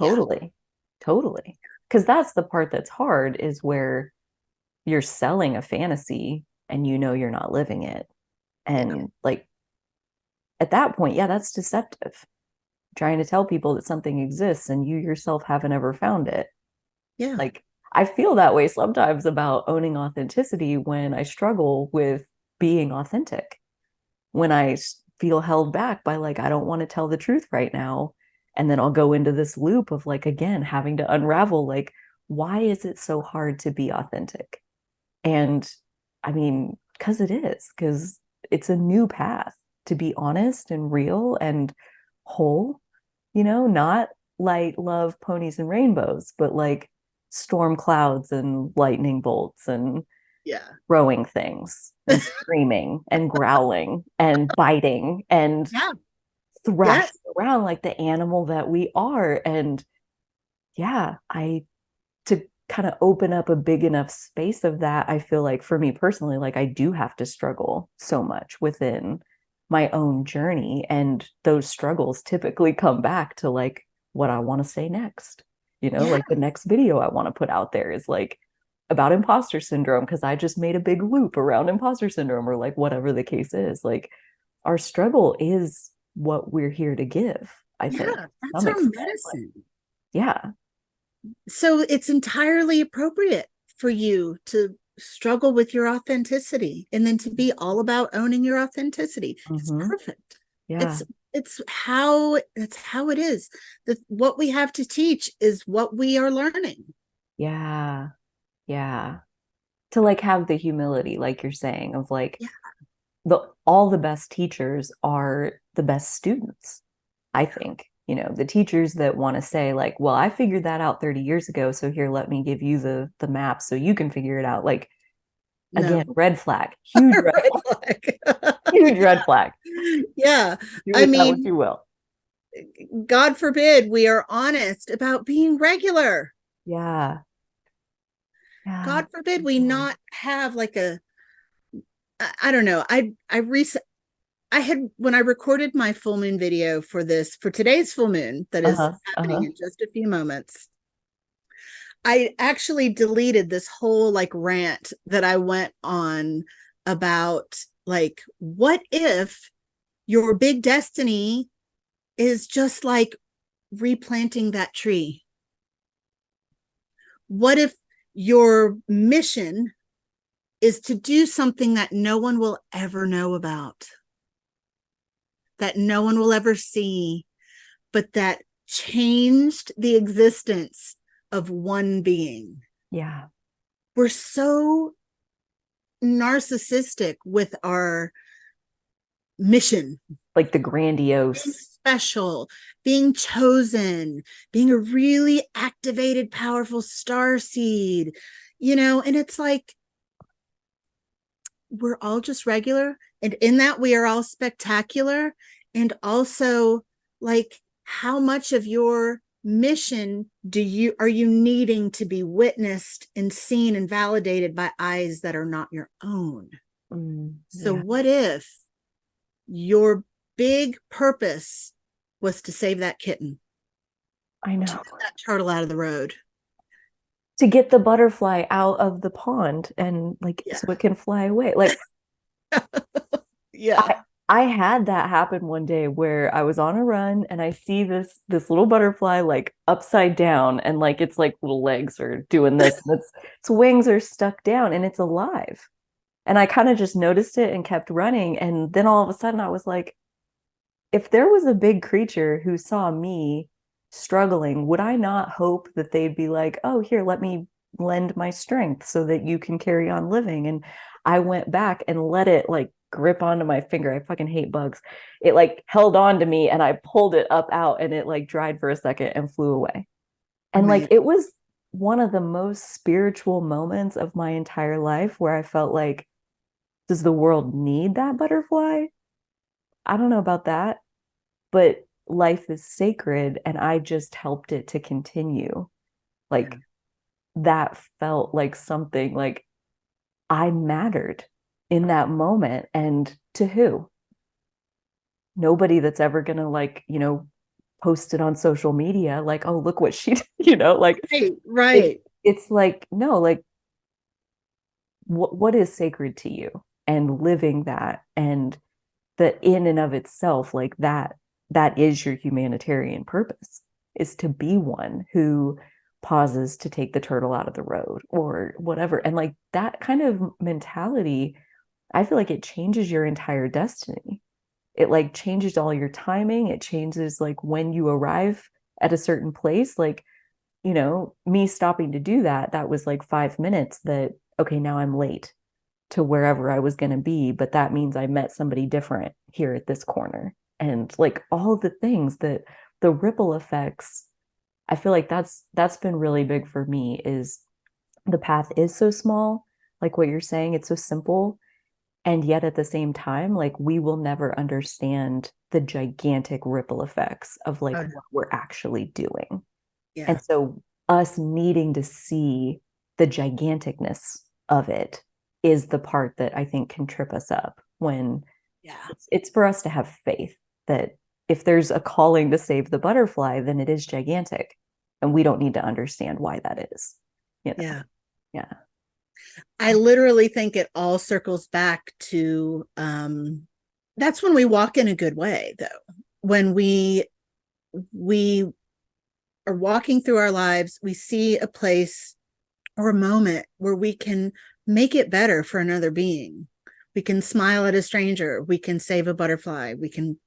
Yeah. Totally. Totally. Because that's the part that's hard, is where you're selling a fantasy and you're not living it. Yeah. And like, at that point, yeah, that's deceptive. Trying to tell people that something exists and you yourself haven't ever found it. Yeah. Like, I feel that way sometimes about owning authenticity when I struggle with being authentic. When I feel held back by, like, I don't want to tell the truth right now. And then I'll go into this loop of, like, again, having to unravel, like, why is it so hard to be authentic? And I mean, because it's a new path to be honest and real and whole, not light, love, ponies, and rainbows, but like storm clouds and lightning bolts and Yeah. throwing things and screaming and growling and biting and Yeah. thrashing Yes. around like the animal that we are. And yeah, to kind of open up a big enough space of that, I feel like for me personally, like, I do have to struggle so much within my own journey. And those struggles typically come back to like what I want to say next. Yeah. Like the next video I want to put out there is like about imposter syndrome because I just made a big loop around imposter syndrome, or like whatever the case is. Like, our struggle is what we're here to give, I think, Yeah. to That's some our extent. Like, medicine. yeah. So it's entirely appropriate for you to struggle with your authenticity and then to be all about owning your authenticity. It's Mm-hmm. perfect. Yeah. It's how it is. What we have to teach is what we are learning. Yeah. Yeah. To like have the humility, like you're saying, of like Yeah. all the best teachers are the best students, I think. The teachers that want to say, like, well, I figured that out 30 years ago, so here, let me give you the map so you can figure it out. Like, Again, No. red flag, huge red flag, huge red flag. Yeah. Do I with that what mean, you will. God forbid we are honest about being regular. Yeah. Yeah. God forbid we not have like I don't know. I had, when I recorded my full moon video for today's full moon that is Uh-huh. happening Uh-huh. in just a few moments, I actually deleted this whole like rant that I went on about like, what if your big destiny is just like replanting that tree? What if your mission is to do something that no one will ever know about, that no one will ever see, but that changed the existence of one being? Yeah. We're so narcissistic with our mission, Like the being grandiose. special, being chosen, being a really activated, powerful star seed, and it's like, we're all just regular. And in that, we are all spectacular. And also, like, how much of your mission are you needing to be witnessed and seen and validated by eyes that are not your own? So Yeah. what if your big purpose was to save that kitten, I to know. get that turtle out of the road? To get the butterfly out of the pond and like Yeah. so it can fly away. Like Yeah. I had that happen one day where I was on a run and I see this little butterfly like upside down and like its like little legs are doing this and its wings are stuck down and it's alive. And I kind of just noticed it and kept running. And then all of a sudden I was like, if there was a big creature who saw me struggling, would I not hope that they'd be like, oh, here, let me lend my strength so that you can carry on living? And I went back and let it like grip onto my finger. I fucking hate bugs. It like held on to me and I pulled it up out and it like dried for a second and flew away. And like Amazing. it was one of the most spiritual moments of my entire life where I felt like, does the world need that butterfly? I don't know about that, but life is sacred and I just helped it to continue. Like that felt like something like I mattered in that moment. And to who? Nobody that's ever gonna like, post it on social media, like, oh, look what she did, like Right, it, right. it's like, no, like what is sacred to you and living that and that in and of itself, like that is your humanitarian purpose, is to be one who pauses to take the turtle out of the road or whatever. And like that kind of mentality, I feel like it changes your entire destiny. It like changes all your timing. It changes like when you arrive at a certain place. Like, me stopping to do that, that was like 5 minutes that, okay, now I'm late to wherever I was going to be, but that means I met somebody different here at this corner. And like all the things that the ripple effects, I feel like that's been really big for me is the path is so small, like what you're saying, it's so simple. And yet at the same time, like we will never understand the gigantic ripple effects of like Oh, what we're actually doing. yeah. And so us needing to see the giganticness of it is the part that I think can trip us up when Yeah. it's for us to have faith that if there's a calling to save the butterfly, then it is gigantic. And we don't need to understand why that is. Yeah. Yeah. I literally think it all circles back to that's when we walk in a good way, though. When we are walking through our lives, we see a place or a moment where we can make it better for another being. We can smile at a stranger, we can save a butterfly, we can,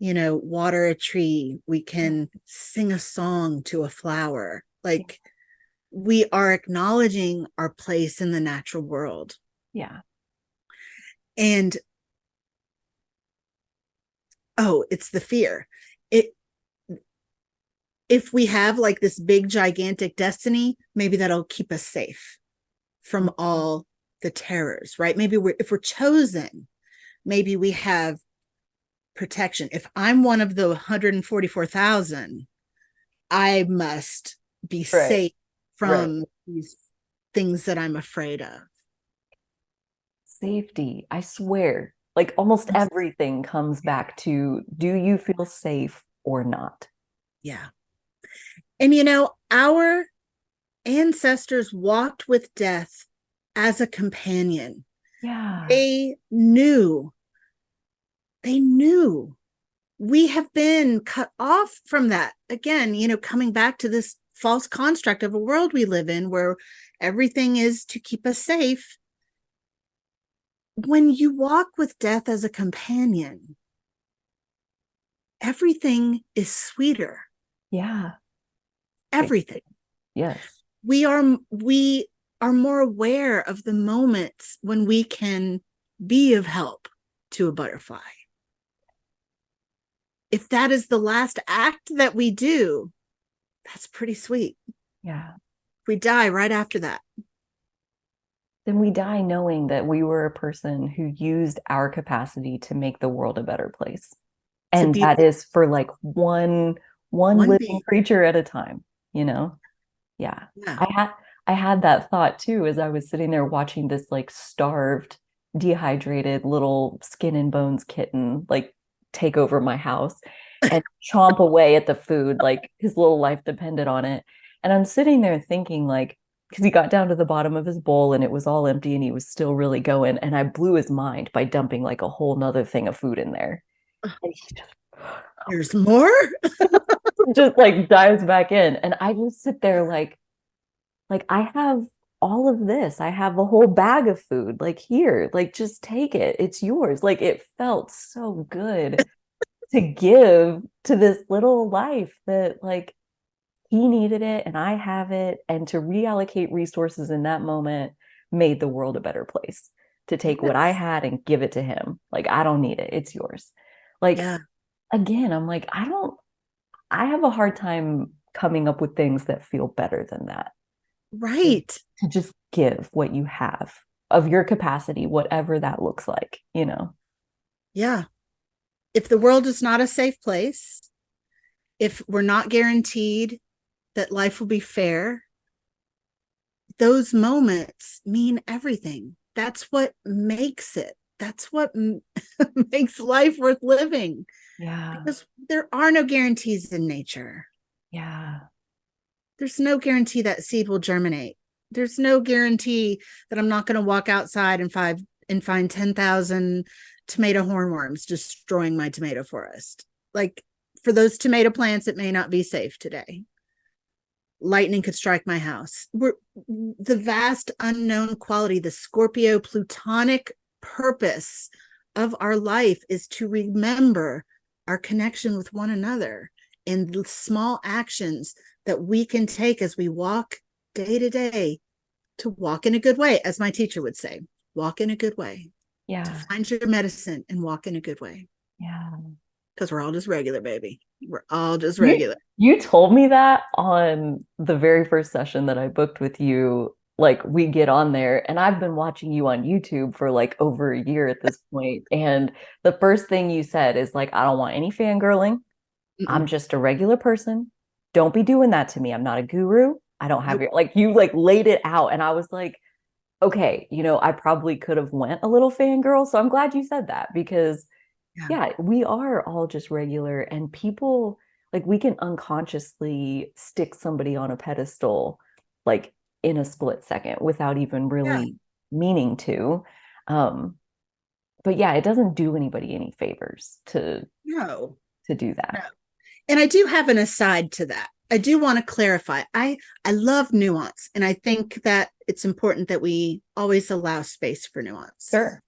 water a tree, we can sing a song to a flower. Like, we are acknowledging our place in the natural world. Yeah. And it's the fear. It If we have like this big gigantic destiny, maybe that'll keep us safe from all the terrors, right? Maybe if we're chosen, maybe we have protection. If I'm one of the 144,000, I must be Right. safe Right. from these things that I'm afraid of. Safety. I swear, like almost everything comes back to, do you feel safe or not? Yeah. And our ancestors walked with death as a companion. Yeah. They knew, they knew we have been cut off from that. Again, coming back to this false construct of a world we live in where everything is to keep us safe. When you walk with death as a companion, everything is sweeter. Yeah. Everything. Yes. We are more aware of the moments when we can be of help to a butterfly. If that is the last act that we do, that's pretty sweet. Yeah. We die right after that. Then we die knowing that we were a person who used our capacity to make the world a better place. And that is for like one living being. creature at a time, you know? Yeah. Yeah. I had that thought too as I was sitting there watching this like starved, dehydrated little skin and bones kitten like take over my house and chomp away at the food like his little life depended on it. And I'm sitting there thinking like, because he got down to the bottom of his bowl and it was all empty and he was still really going. And I blew his mind by dumping like a whole nother thing of food in there. And he There's more. just like dives back in. And I just sit there like I have all of this. I have a whole bag of food. Like here, like just take it. It's yours. Like it felt so good to give to this little life that like he needed it and I have it. And to reallocate resources in that moment made the world a better place. To take what I had and give it to him. Like I don't need it. It's yours. Like Yeah. again, I'm like, I have a hard time coming up with things that feel better than that. Right. To just give what you have of your capacity, whatever that looks like, you know? Yeah. If the world is not a safe place, if we're not guaranteed that life will be fair, those moments mean everything. That's what makes it. That's what makes life worth living. Yeah. Because there are no guarantees in nature. Yeah. There's no guarantee that seed will germinate. There's no guarantee that I'm not going to walk outside and find 10,000 tomato hornworms destroying my tomato forest. Like for those tomato plants, it may not be safe today. Lightning could strike my house. The vast unknown quality, the Scorpio plutonic purpose of our life is to remember our connection with one another and the small actions that we can take as we walk day to day to walk in a good way, as my teacher would say, walk in a good way. Yeah. To find your medicine and walk in a good way. Yeah. Because we're all just regular, baby. We're all just regular. You told me that on the very first session that I booked with you. Like we get on there and I've been watching you on YouTube for like over a year at this point. And the first thing you said is like, I don't want any fangirling. I'm just a regular person. Don't be doing that to me. I'm not a guru. I don't have your like you like laid it out. And I was like, okay, I probably could have went a little fangirl. So I'm glad you said that because yeah, we are all just regular and people like we can unconsciously stick somebody on a pedestal like in a split second without even really meaning to. But yeah, it doesn't do anybody any favors to do that. No. And I do have an aside to that. I do want to clarify. I love nuance, and I think that it's important that we always allow space for nuance. Sure.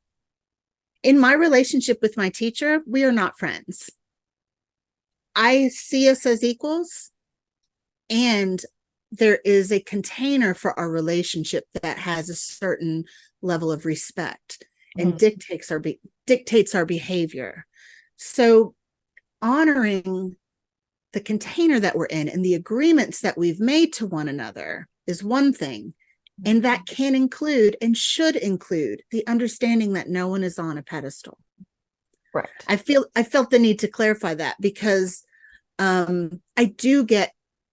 In my relationship with my teacher, we are not friends. I see us as equals, and there is a container for our relationship that has a certain level of respect and dictates our behavior. So honoring the container that we're in and the agreements that we've made to one another is one thing. And that can include and should include the understanding that no one is on a pedestal. Right. I felt the need to clarify that because I do get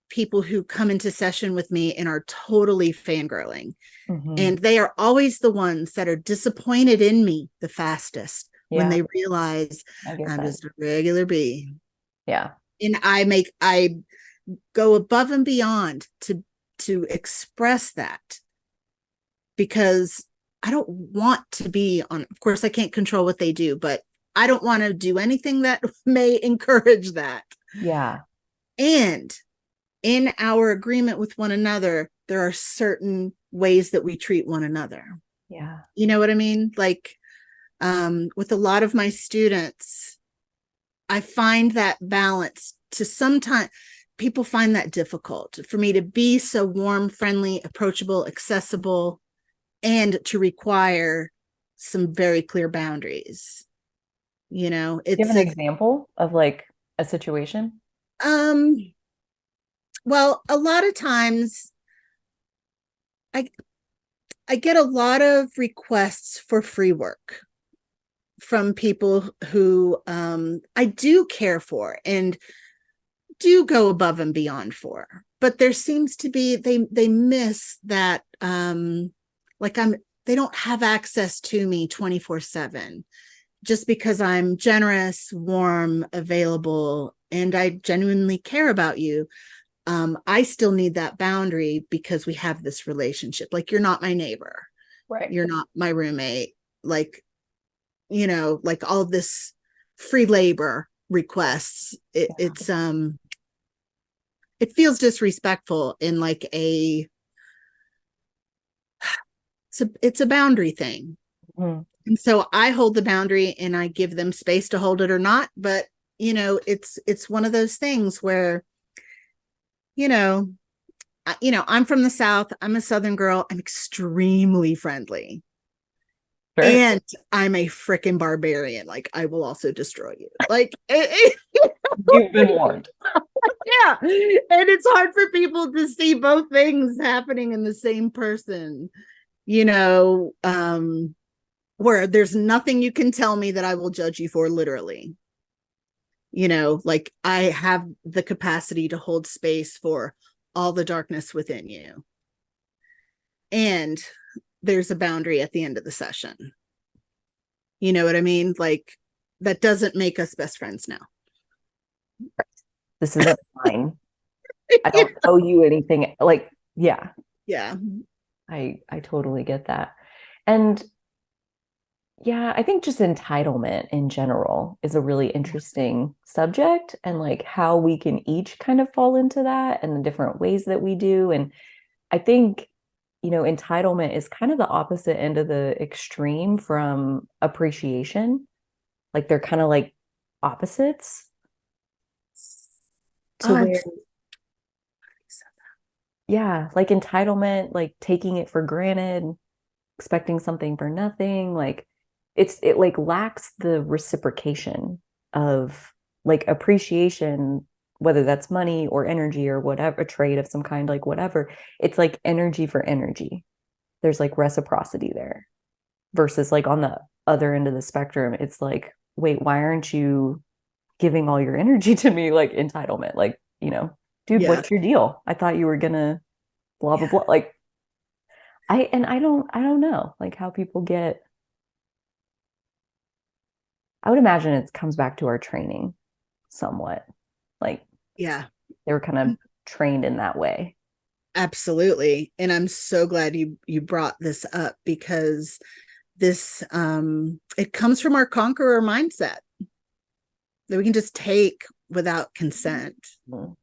people who come into session with me and are totally fangirling. And they are always the ones that are disappointed in me the fastest when they realize I'm just a regular bee. Yeah. And I go above and beyond to express that, because I don't want to be on, of course I can't control what they do, but I don't want to do anything that may encourage that. Yeah. And in our agreement with one another, there are certain ways that we treat one another. Yeah. You know what I mean? Like with a lot of my students, I find that balance to sometimes people find that difficult for me to be so warm, friendly, approachable, accessible, and to require some very clear boundaries. You know, it's give an example of like a situation. Well, a lot of times I get a lot of requests for free work from people who I do care for and do go above and beyond for, but there seems to be they miss that like they don't have access to me 24/7 just because I'm generous, warm, available, and I genuinely care about you. I still need that boundary because we have this relationship. Like, you're not my neighbor. Right. You're not my roommate. Like, you know, like all this free labor requests. It feels disrespectful in like it's a boundary thing. And so I hold the boundary and I give them space to hold it or not. But, you know, it's one of those things where, you know, I'm from the South. I'm a Southern girl. I'm extremely friendly. Sure. And I'm a freaking barbarian. Like, I will also destroy you. Like, you've been warned. Yeah. And it's hard for people to see both things happening in the same person, you know, where there's nothing you can tell me that I will judge you for, literally. You know, like, I have the capacity to hold space for all the darkness within you. And there's a boundary at the end of the session. You know what I mean? Like, that doesn't make us best friends now. This isn't mine. I don't owe you anything. Like, yeah. Yeah. I totally get that. And yeah, I think just entitlement in general is a really interesting subject, and like how we can each kind of fall into that and the different ways that we do. And I think, you know, entitlement is kind of the opposite end of the extreme from appreciation. Like, they're kind of like opposites. To where, yeah, like entitlement, like taking it for granted, expecting something for nothing, like it like lacks the reciprocation of like appreciation, whether that's money or energy or whatever, a trade of some kind, like whatever. It's like energy for energy. There's like reciprocity there, versus like on the other end of the spectrum, it's like, wait, why aren't you giving all your energy to me? Like, entitlement, like, you know, dude, what's your deal? I thought you were gonna blah blah blah. Like, I don't know like how people get. I would imagine it comes back to our training somewhat. Like, yeah, they were kind of trained in that way. Absolutely. And I'm so glad you brought this up, because this it comes from our conqueror mindset that we can just take without consent. Mm-hmm.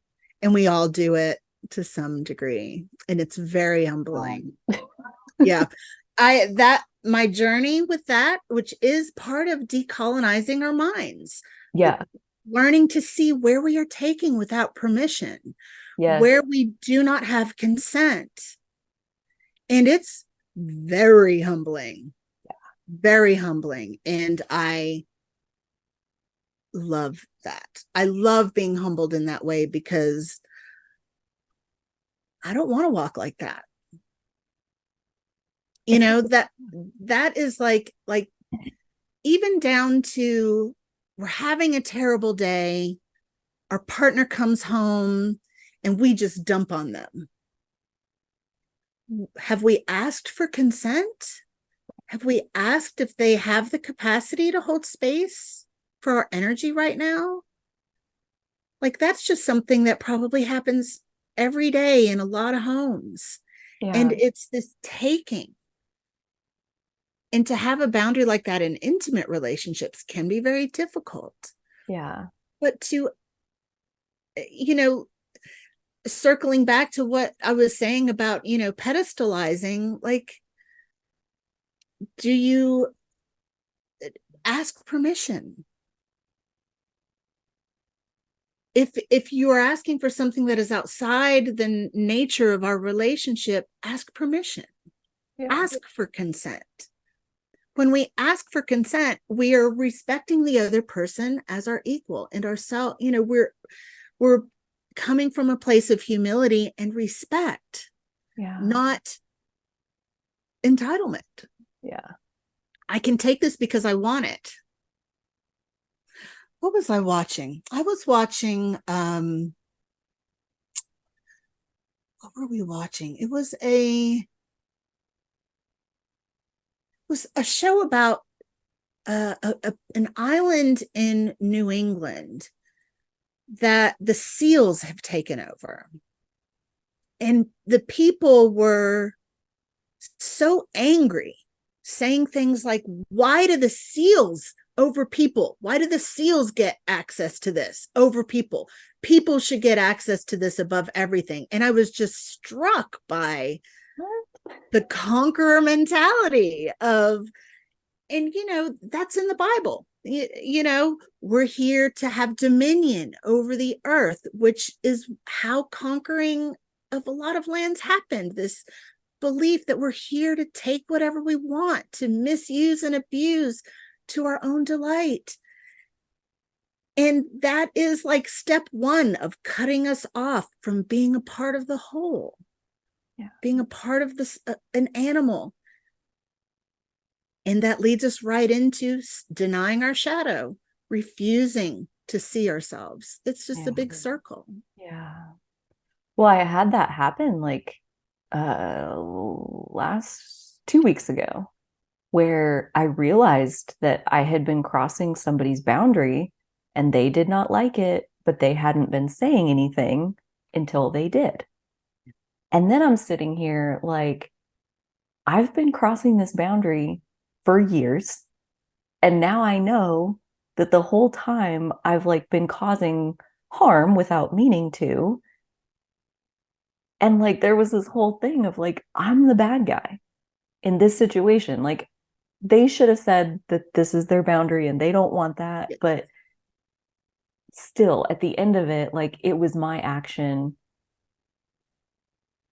And we all do it to some degree, and it's very humbling. Yeah. My journey with that, which is part of decolonizing our minds. Yeah. Learning to see where we are taking without permission. Yes. Where we do not have consent. And it's very humbling. Yeah. Very humbling. And I love that. I love being humbled in that way, because I don't want to walk like that. You know, that is like even down to, we're having a terrible day, our partner comes home and we just dump on them. Have we asked for consent? Have we asked if they have the capacity to hold space for our energy right now? Like, that's just something that probably happens every day in a lot of homes. Yeah. And it's this taking. And to have a boundary like that in intimate relationships can be very difficult. Yeah. But to, you know, circling back to what I was saying about, pedestalizing, like, do you ask permission? If you are asking for something that is outside the nature of our relationship, ask permission. Yeah. Ask for consent. When we ask for consent, we are respecting the other person as our equal and ourselves. We're coming from a place of humility and respect, Yeah. not entitlement. Yeah. I can take this because I want it. What was I watching? I was watching, what were we watching? It was a show about an island in New England that the seals have taken over. And the people were so angry, saying things like, why do the seals over people? Why do the seals get access to this over people? People should get access to this above everything. And I was just struck by the conqueror mentality of, and that's in the Bible. We're here to have dominion over the earth, which is how conquering of a lot of lands happened. This belief that we're here to take whatever we want, to misuse and abuse to our own delight. And that is like step one of cutting us off from being a part of the whole, being a part of this, an animal. And that leads us right into denying our shadow, refusing to see ourselves. It's just a big circle. Yeah. Well, I had that happen like last 2 weeks ago, where I realized that I had been crossing somebody's boundary and they did not like it, but they hadn't been saying anything until they did. And then I'm sitting here like, I've been crossing this boundary for years. And now I know that the whole time I've like been causing harm without meaning to. And like there was this whole thing of like, I'm the bad guy in this situation. Like they should have said that this is their boundary and they don't want that. But still, at the end of it, like it was my action.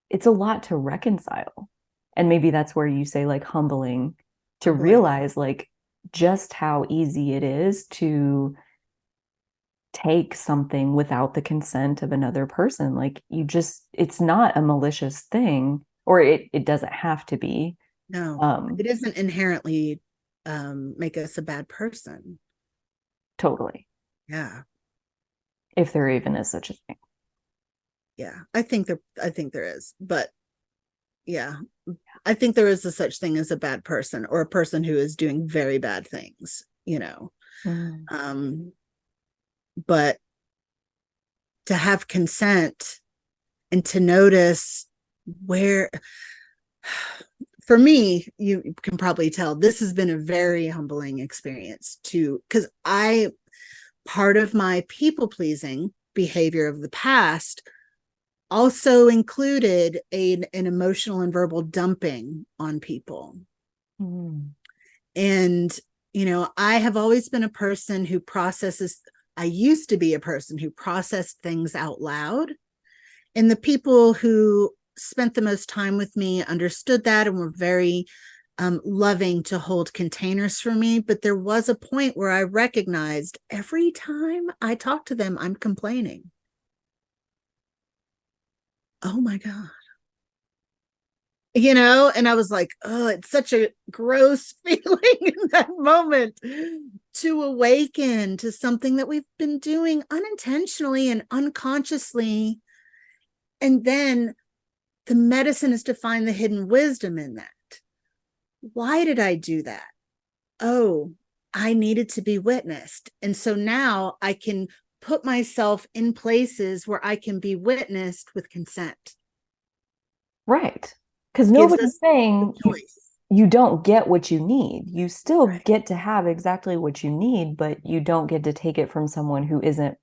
It's a lot to reconcile. And maybe that's where you say like humbling, to realize like just how easy it is to take something without the consent of another person. Like it's not a malicious thing, or it doesn't have to be. No, it doesn't inherently make us a bad person. Totally. Yeah. If there even is such a thing. Yeah, I think there is, but yeah, I think there is a such thing as a bad person, or a person who is doing very bad things, but to have consent and to notice where, for me, you can probably tell this has been a very humbling experience too, because part of my people pleasing behavior of the past also included an emotional and verbal dumping on people. And I have always been a person who processes. I used to be a person who processed things out loud, and the people who spent the most time with me understood that and were very loving to hold containers for me. But there was a point where I recognized every time I talk to them, I'm complaining. Oh my God. and I was like, oh, it's such a gross feeling in that moment to awaken to something that we've been doing unintentionally and unconsciously. And then the medicine is to find the hidden wisdom in that. Why did I do that? Oh, I needed to be witnessed. And so now I can put myself in places where I can be witnessed with consent. Right. Because Gives nobody's us saying choice. you don't get what you need. You still Right. get to have exactly what you need, but you don't get to take it from someone who isn't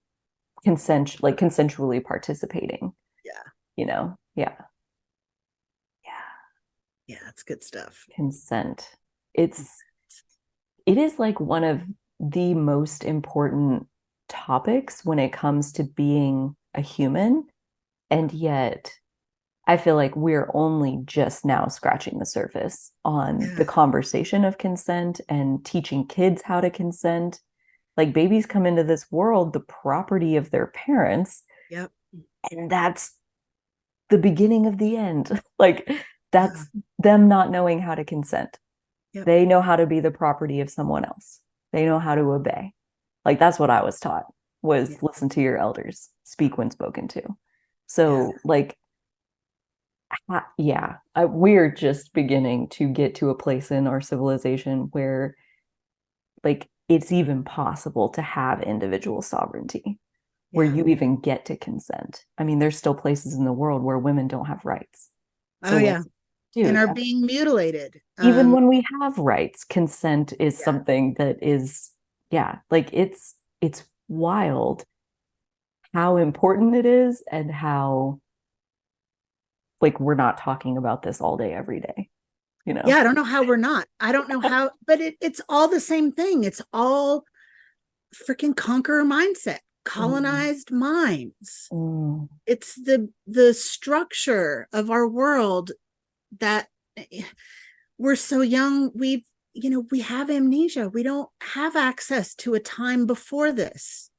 consensually participating. Yeah. Yeah. Yeah, it's good stuff. Consent. It is like one of the most important topics when it comes to being a human. And yet I feel like we're only just now scratching the surface on Yeah. the conversation of consent and teaching kids how to consent. Like babies come into this world the property of their parents. Yep. And that's the beginning of the end. Like that's Yeah. them not knowing how to consent. Yep. They know how to be the property of someone else. They know how to obey. Like that's what I was taught was Yeah. listen to your elders, speak when spoken to. So Yeah. like yeah, we're just beginning to get to a place in our civilization where like it's even possible to have individual sovereignty, where Yeah. you even get to consent. I mean, there's still places in the world where women don't have rights. Oh So like, yeah. And dude, are being mutilated. even when we have rights, consent is Yeah. something that is, yeah, like it's wild how important it is and how like we're not talking about this all day every day. Yeah, I don't know how we're not. I don't know how, but it's all the same thing. It's all freaking conqueror mindset, Mm. colonized minds. Mm. It's the structure of our world that we're so young, we have amnesia. We don't have access to a time before this.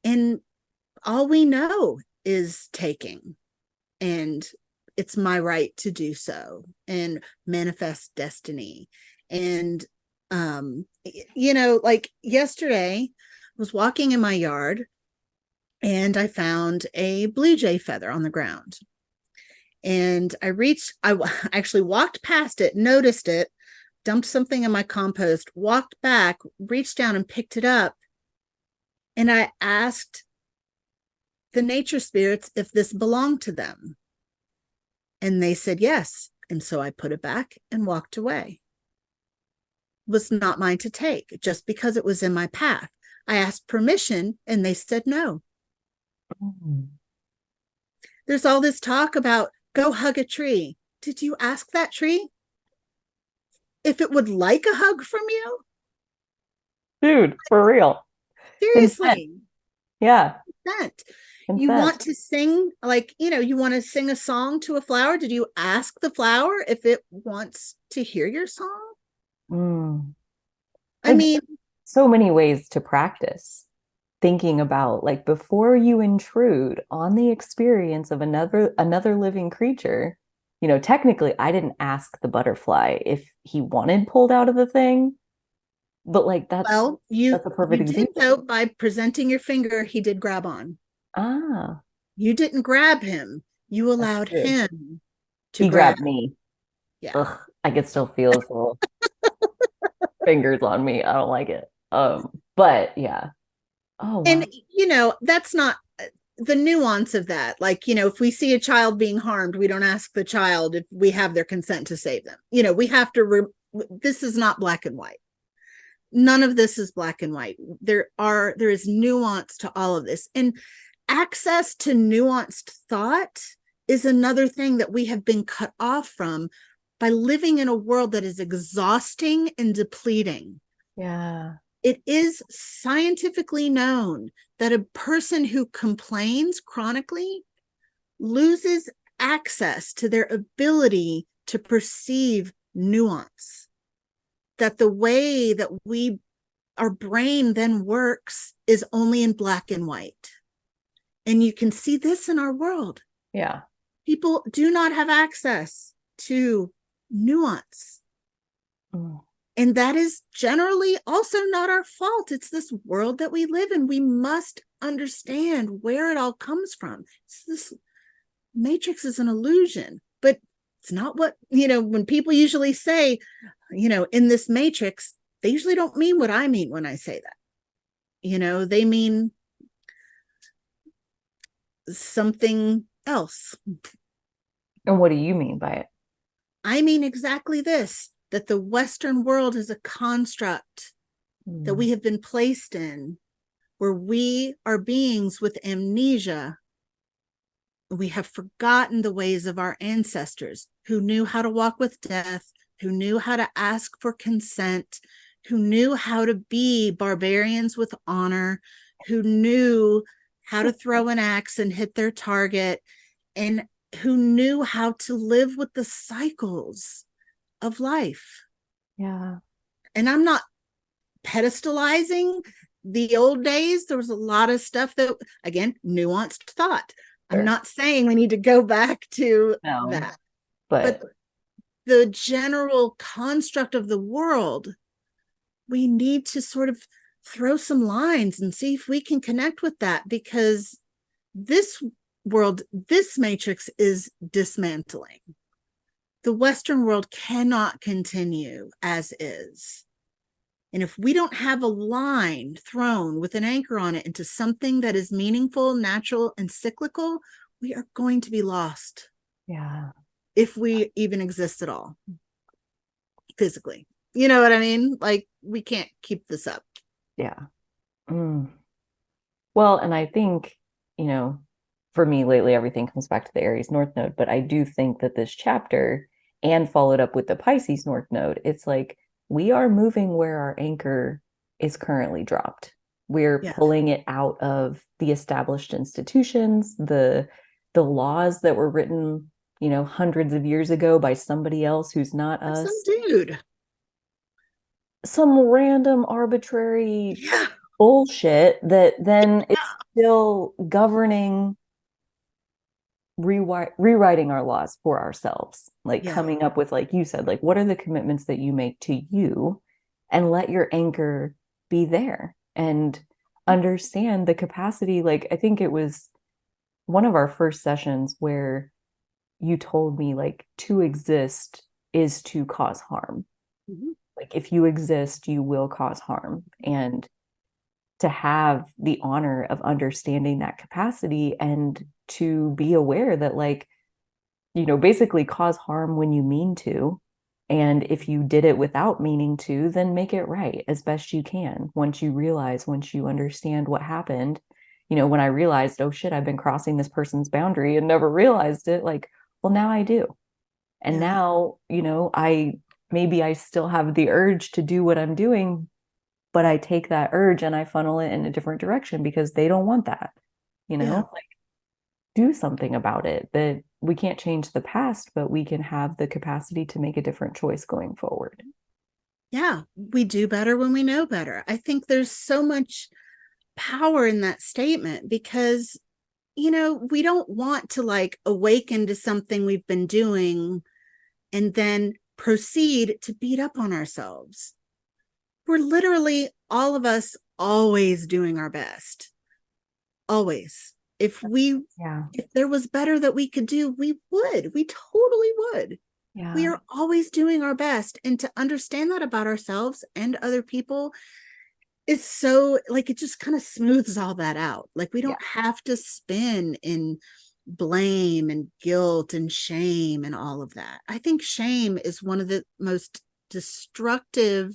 And all we know is taking, and it's my right to do so and manifest destiny. And like yesterday I was walking in my yard and I found a blue jay feather on the ground, and I actually walked past it, noticed it, dumped something in my compost, walked back, reached down and picked it up, and I asked the nature spirits if this belonged to them. And they said yes. And so I put it back and walked away. It was not mine to take just because it was in my path. I asked permission and they said no. Mm. There's all this talk about go hug a tree. Did you ask that tree if it would like a hug from you? Dude, for real. Consent. Seriously. Yeah, Consent. You consent. want to sing, like, you want to sing a song to a flower. Did you ask the flower if it wants to hear your song? Mm. I Like mean, so many ways to practice thinking about like before you intrude on the experience of another living creature. Technically I didn't ask the butterfly if he wanted pulled out of the thing, but like that's well, you that's a you perfect did example. though by presenting your finger. He did grab on. Ah, You didn't grab him. You that's allowed true. him to He grab. grabbed me. Yeah. Ugh, I could still feel his little fingers on me. I don't like it. But yeah. Oh And wow. that's not the nuance of that. Like, if we see a child being harmed, we don't ask the child if we have their consent to save them. We have to this is not black and white. None of this is black and white. There is nuance to all of this. And access to nuanced thought is another thing that we have been cut off from by living in a world that is exhausting and depleting. Yeah. It is scientifically known that a person who complains chronically loses access to their ability to perceive nuance. That the way that our brain then works is only in black and white. And you can see this in our world. Yeah. People do not have access to nuance. Mm. And that is generally also not our fault. It's this world that we live in. We must understand where it all comes from. It's this matrix is an illusion, but it's not what, when people usually say, in this matrix, they usually don't mean what I mean when I say that. They mean something else. And what do you mean by it? I mean exactly this, that the Western world is a construct that we have been placed in, where we are beings with amnesia. We have forgotten the ways of our ancestors who knew how to walk with death, who knew how to ask for consent, who knew how to be barbarians with honor, who knew how to throw an axe and hit their target, and who knew how to live with the cycles of life. Yeah. And I'm not pedestalizing the old days. There was a lot of stuff that, again, nuanced thought. Sure. I'm not saying we need to go back to that. But the general construct of the world, we need to sort of throw some lines and see if we can connect with that, because this world, this matrix is dismantling. The Western world cannot continue as is. And if we don't have a line thrown with an anchor on it into something that is meaningful, natural, and cyclical, we are going to be lost. Yeah. If we even exist at all, physically. You know what I mean? Like, we can't keep this up. Yeah. Well, and I think, for me lately, everything comes back to the Aries North Node, but I do think that this chapter, and followed up with the Pisces North Node, it's like we are moving where our anchor is currently dropped. We're pulling it out of the established institutions, the laws that were written, hundreds of years ago by somebody else who's not us. Some dude. Some random arbitrary bullshit that then it's still governing rewriting our laws for ourselves, like coming up with, like you said, like, what are the commitments that you make to you, and let your anchor be there and understand the capacity. Like, I think it was one of our first sessions where you told me, like, to exist is to cause harm. Like, if you exist, you will cause harm. And to have the honor of understanding that capacity, and to be aware that, like, basically cause harm when you mean to. And if you did it without meaning to, then make it right as best you can. Once you understand what happened, when I realized, oh shit, I've been crossing this person's boundary and never realized it, like, well, now I do. And now, maybe I still have the urge to do what I'm doing, but I take that urge and I funnel it in a different direction because they don't want that, like, do something about it. That we can't change the past, but we can have the capacity to make a different choice going forward. Yeah, we do better when we know better. I think there's so much power in that statement, because, we don't want to, like, awaken to something we've been doing and then proceed to beat up on ourselves. We're literally, all of us, always doing our best. Always. If there was better that we could do, we totally would. We are always doing our best. And to understand that about ourselves and other people is so, like, it just kind of smooths all that out. Like, we don't have to spin in blame and guilt and shame and all of that. I think shame is one of the most destructive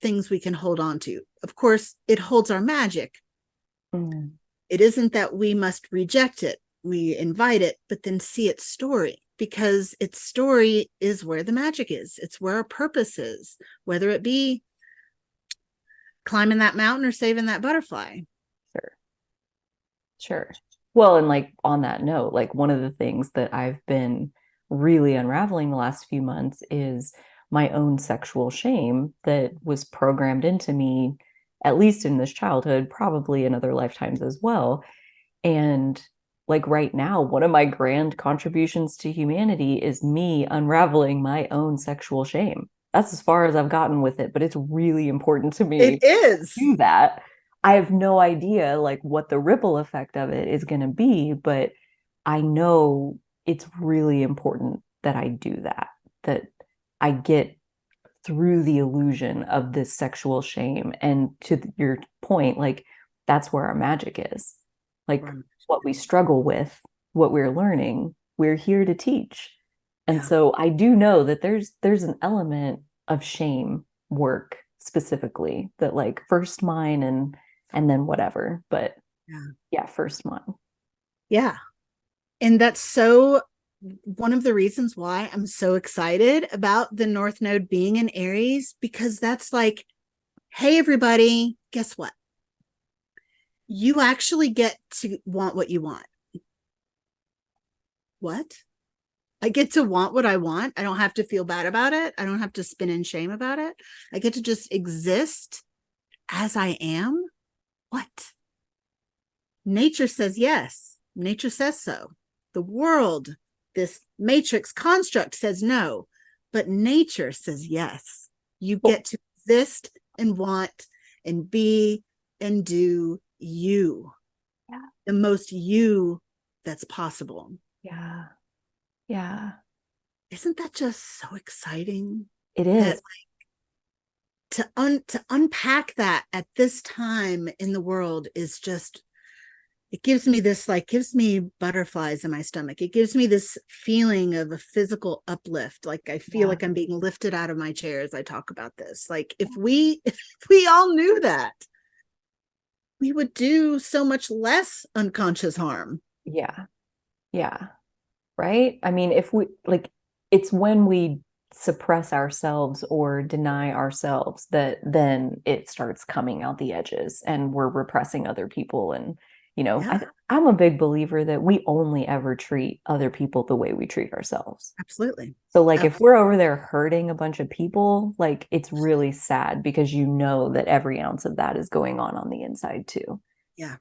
things we can hold on to. Of course, it holds our magic. It isn't that we must reject it. We invite it, but then see its story, because its story is where the magic is. It's where our purpose is, whether it be climbing that mountain or saving that butterfly. Sure. Well, and, like, on that note, like, one of the things that I've been really unraveling the last few months is my own sexual shame that was programmed into me, at least in this childhood, probably in other lifetimes as well. And like right now, one of my grand contributions to humanity is me unraveling my own sexual shame. That's as far as I've gotten with it, but it's really important to It me is. to do that. I have no idea like what the ripple effect of it is going to be, but I know it's really important that I do that, that I get through the illusion of this sexual shame. And to your point, like that's where our magic is. Like what we struggle with, what we're learning, we're here to teach. And so I do know that there's an element of shame work specifically that like first mine and then whatever. But yeah, first mine. Yeah. And that's so one of the reasons why I'm so excited about the North Node being in Aries, because that's like, hey, everybody, guess what? You actually get to want what you want. What? I get to want what I want. I don't have to feel bad about it. I don't have to spin in shame about it. I get to just exist as I am. What? Nature says yes. Nature says so. The world, this matrix construct says no, but nature says yes. You get to exist and want and be and do you. Yeah. The most you that's possible. Yeah. Yeah. Isn't that just so exciting? It is. That to unpack that at this time in the world is just, it gives me butterflies in my stomach. It gives me this feeling of a physical uplift. Like I feel like I'm being lifted out of my chair as I talk about this. Like if we all knew that, we would do so much less unconscious harm. Yeah. Yeah. Right? I mean, if we like, it's when we suppress ourselves or deny ourselves that then it starts coming out the edges and we're repressing other people. And, you know, I'm a big believer that we only ever treat other people the way we treat ourselves. Absolutely. So like if we're over there hurting a bunch of people, like it's really sad because you know that every ounce of that is going on the inside too. Yeah.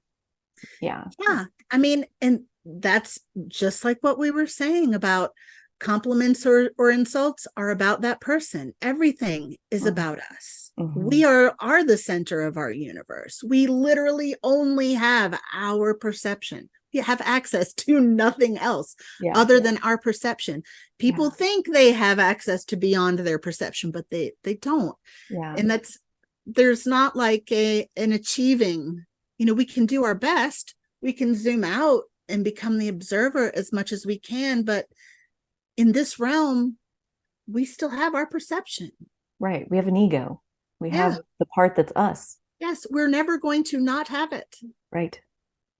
Yeah. Yeah. I mean, and that's just like what we were saying about compliments or insults are about that person. Everything is about us. We are the center of our universe. We literally only have our perception. We have access to nothing else other than our perception. People think they have access to beyond their perception, but they don't. And there's not like an achieving, you know, we can do our best. We can zoom out and become the observer as much as we can, but in this realm, we still have our perception. Right. We have an ego. We have the part that's us. Yes, we're never going to not have it. Right.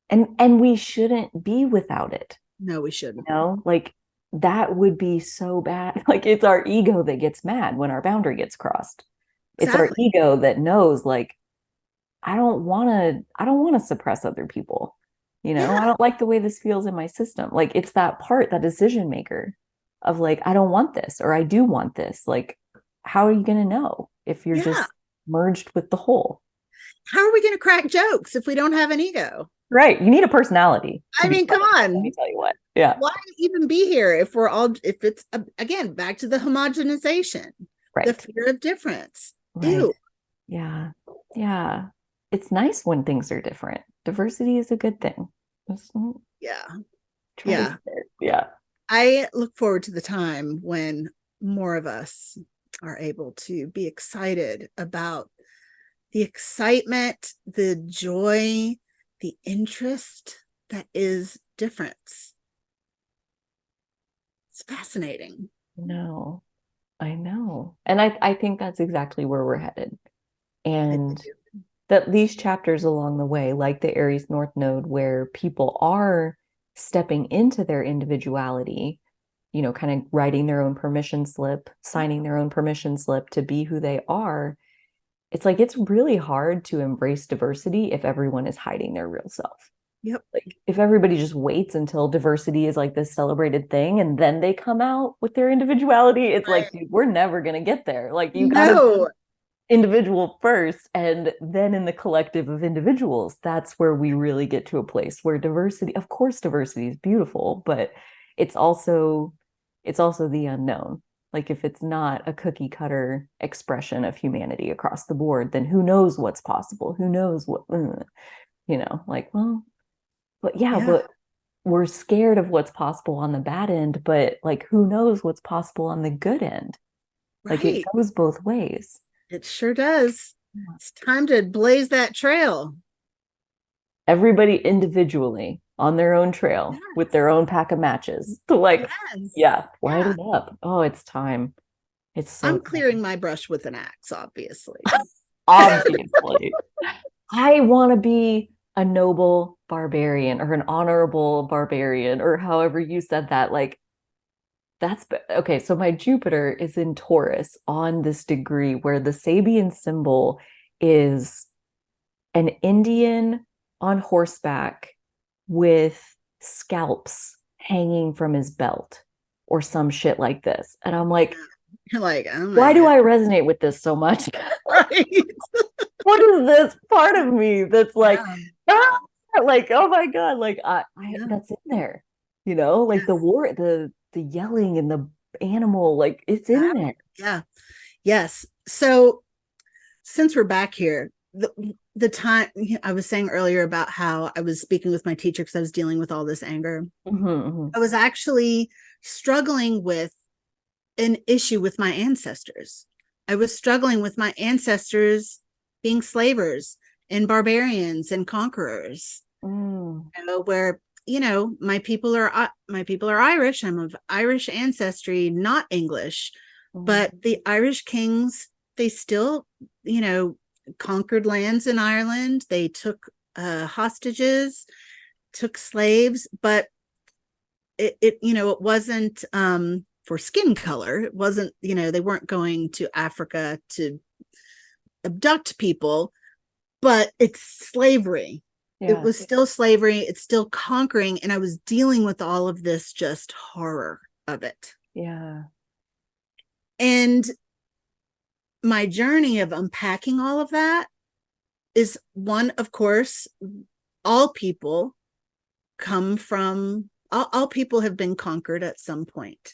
And we shouldn't be without it. No, we shouldn't. You know, like that would be so bad. Like it's our ego that gets mad when our boundary gets crossed. Exactly. It's our ego that knows like I don't want to suppress other people. You know, I don't like the way this feels in my system. Like it's that part, that decision maker of like, I don't want this, or I do want this. Like, how are you going to know if you're just merged with the whole? How are we going to crack jokes if we don't have an ego? Right. You need a personality. I mean, come on. Let me tell you what. Yeah. Why even be here if it's, again, back to the homogenization, the fear of difference. Right. Ew. Yeah. Yeah. It's nice when things are different. Diversity is a good thing. Yeah. I look forward to the time when more of us are able to be excited about the excitement, the joy, the interest that is difference. It's fascinating. No, I know. And I think that's exactly where we're headed. And that these chapters along the way, like the Aries North Node, where people are stepping into their individuality, you know, kind of writing their own permission slip, signing their own permission slip to be who they are. It's like, it's really hard to embrace diversity if everyone is hiding their real self. Yep. Like if everybody just waits until diversity is like this celebrated thing and then they come out with their individuality, it's like, dude, we're never going to get there. Like you gotta individual first, and then in the collective of individuals, that's where we really get to a place where diversity, of course diversity is beautiful, but it's also the unknown. Like if it's not a cookie cutter expression of humanity across the board, then who knows what's possible, who knows what, like, well, but yeah, Yeah, but we're scared of what's possible on the bad end, but like who knows what's possible on the good end. Like it right. goes both ways. It sure does. It's time to blaze that trail. Everybody individually on their own trail with Yes. their own pack of matches to like, Yes. yeah, light Yeah. it up. Oh, it's time. It's so I'm time. clearing my brush with an axe, obviously. Obviously. I want to be a noble barbarian or an honorable barbarian or however you said that. Like, that's okay. So my Jupiter is in Taurus on this degree where the Sabian symbol is an Indian on horseback with scalps hanging from his belt or some shit like this. And I'm like, You're like, oh my why do God. I resonate with this so much? Right. What is this part of me that's like, Yeah. ah! Like, oh my God, like I Yeah. that's in there, like the Yes. war, the yelling and the animal, like it's in Battle. there. Yeah. Yes. So since we're back here, the time I was saying earlier about how I was speaking with my teacher because I was dealing with all this anger. Mm-hmm, mm-hmm. I was actually struggling with an issue with my ancestors. I was struggling with my ancestors being slavers and barbarians and conquerors. Mm. Where my people are Irish. I'm of Irish ancestry, not English, Mm. but the Irish kings, they still, conquered lands in Ireland. They took hostages, took slaves, but it wasn't for skin color. It wasn't, they weren't going to Africa to abduct people, but it's slavery. It Yeah, was still slavery. It's still conquering. And I was dealing with all of this just horror of it. yeah. And my journey of unpacking all of that is one, of course, all people all people have been conquered at some point,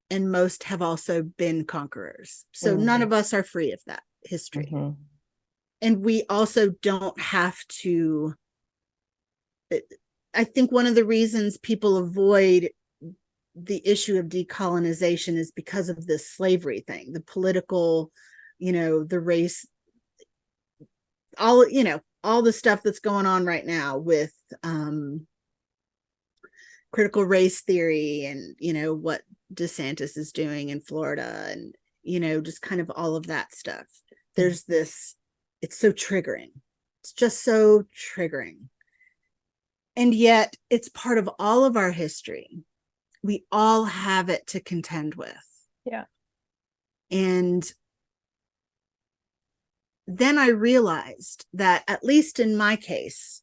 and most have also been conquerors. So none Mm-hmm, of us are free of that history. mm-hmm. And we also don't have to. I think one of the reasons people avoid the issue of decolonization is because of this slavery thing, the political, the race, all the stuff that's going on right now with critical race theory and, what DeSantis is doing in Florida and, just kind of all of that stuff. There's this, it's so triggering. It's just so triggering. And yet it's part of all of our history. We all have it to contend with. Yeah. And then I realized that, at least in my case,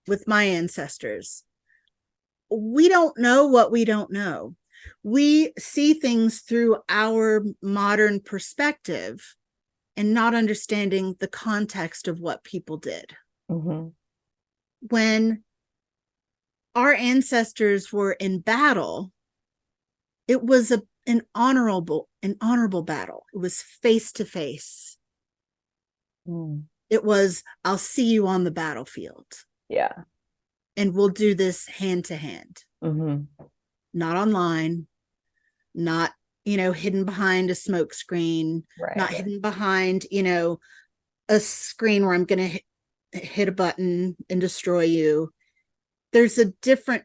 with my ancestors, we don't know what we don't know. We see things through our modern perspective and not understanding the context of what people did. Mm-hmm. When our ancestors were in battle, it was an honorable battle. It was face to face. It was, I'll see you on the battlefield. Yeah. And we'll do this hand to hand. Mm-hmm. Not online, not, hidden behind a smoke screen, Right. not hidden behind, a screen where I'm going to hit a button and destroy you. There's a different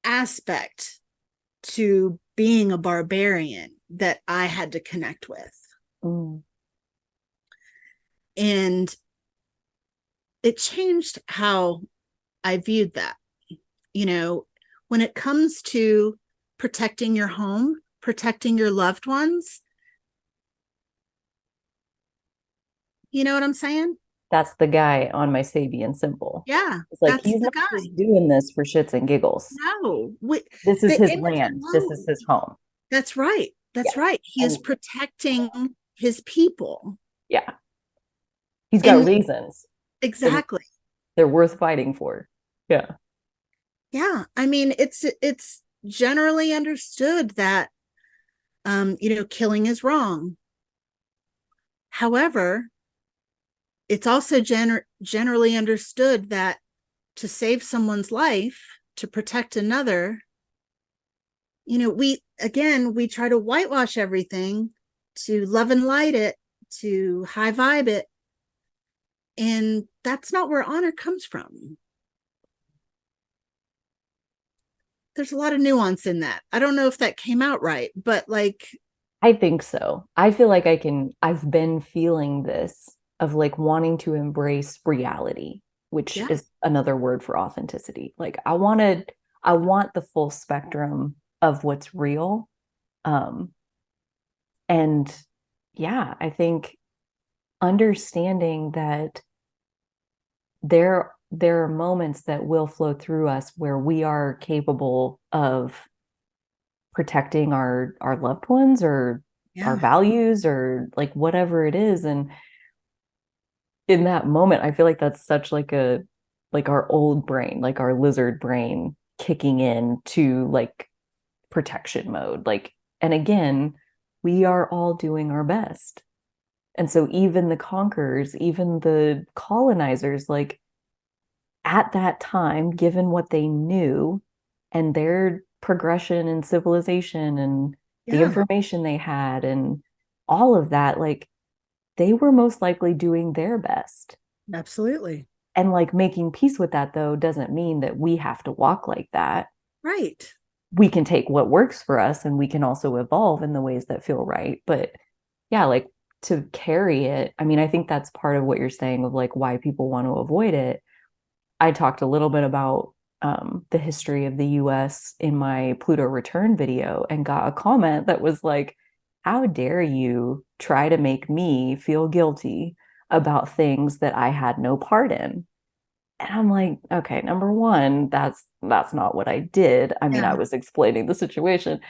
aspect to being a barbarian that I had to connect with. Mm. And it changed how I viewed that. When it comes to protecting your home, protecting your loved ones, you know what I'm saying? That's the guy on my Sabian symbol. Yeah, It's like that's he's the not guy. just doing this for shits and giggles. No, This is the his image land. This is alone. his home. That's right. That's Yeah. right. He is And protecting his people. Yeah. He's got And reasons. They're, exactly. they're worth fighting for. Yeah. Yeah. I mean, it's generally understood that killing is wrong. However, it's also generally understood that to save someone's life, to protect another, we try to whitewash everything, to love and light it, to high vibe it, and that's not where honor comes from. There's a lot of nuance in that. I don't know if that came out right, but like, I think so. I feel like I've been feeling this of like wanting to embrace reality, which yeah, is another word for authenticity. Like I want the full spectrum of what's real. Um, and yeah, I think understanding that there are moments that will flow through us where we are capable of protecting our loved ones or our yeah, values or like whatever it is. And in that moment, I feel like that's such like our old brain, like our lizard brain kicking in to like protection mode. Like, and again, we are all doing our best. And so even the conquerors, even the colonizers, like at that time, given what they knew and their progression in civilization and the yeah, information they had and all of that, like they were most likely doing their best. absolutely. And like making peace with that, though, doesn't mean that we have to walk like that. Right. We can take what works for us and we can also evolve in the ways that feel right. But yeah, like to carry it, I mean, I think that's part of what you're saying of like why people want to avoid it. I talked a little bit about the history of the US in my Pluto return video and got a comment that was like, how dare you try to make me feel guilty about things that I had no part in? And I'm like, okay, number one, that's not what I did. I mean, I Yeah, was explaining the situation.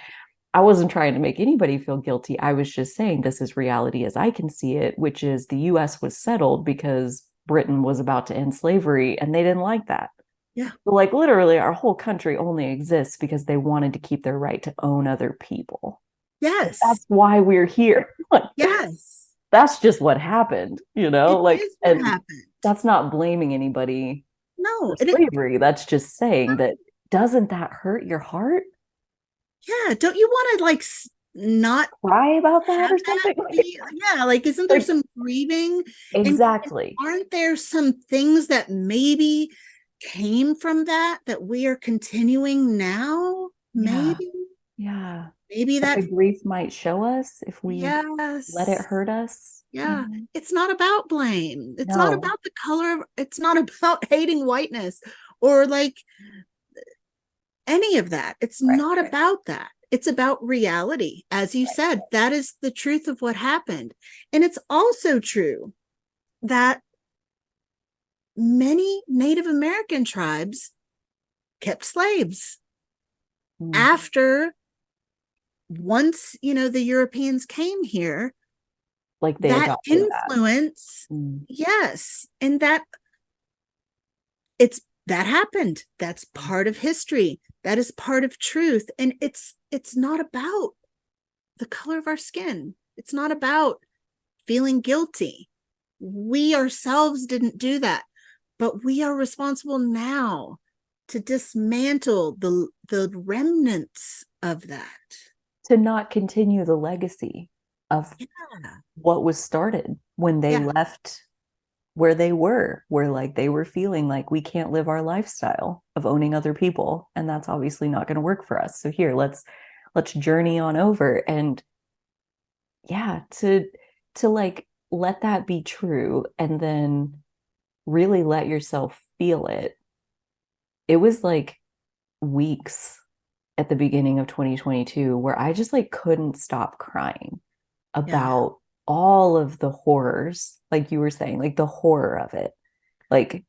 I wasn't trying to make anybody feel guilty. I was just saying this is reality as I can see it, which is the US was settled because Britain was about to end slavery and they didn't like that. yeah, So like literally our whole country only exists because they wanted to keep their right to own other people. Like, yes, that's why we're here. Like, yes. that's just what happened, you know? It Like, is what and happened. that's not blaming anybody No, for and slavery. That's just saying that doesn't that hurt your heart? yeah, don't you want to like not Cry about that have or that something? be? Yeah, like isn't there Like, some grieving, and exactly. aren't there some things that maybe came from that we are continuing now? Yeah. Maybe, Yeah. maybe That that. the grief might show us if we let it Yes. hurt us, you Yeah, know? it's not about blame. It's not No. about the color of, it's not about hating whiteness or like any of that. It's Right. not about that. It's about reality. As you said, that is the truth of what happened. And it's also true that many Native American tribes kept slaves Mm. after, once, the Europeans came here, Like they that adopted that. influence, Mm. yes, and it's that happened. That's part of history. That is part of truth. And it's not about the color of our skin. It's not about feeling guilty. We ourselves didn't do that, but we are responsible now to dismantle the remnants of that. To not continue the legacy of Yeah. what was started when they Yeah. left where they were, where like they were feeling like we can't live our lifestyle of owning other people. And that's obviously not going to work for us. So here, let's journey on over. And yeah, to like let that be true and then really let yourself feel it. It was like weeks at the beginning of 2022 where I just like couldn't stop crying Yeah. about all of the horrors, like you were saying, like the horror of it, like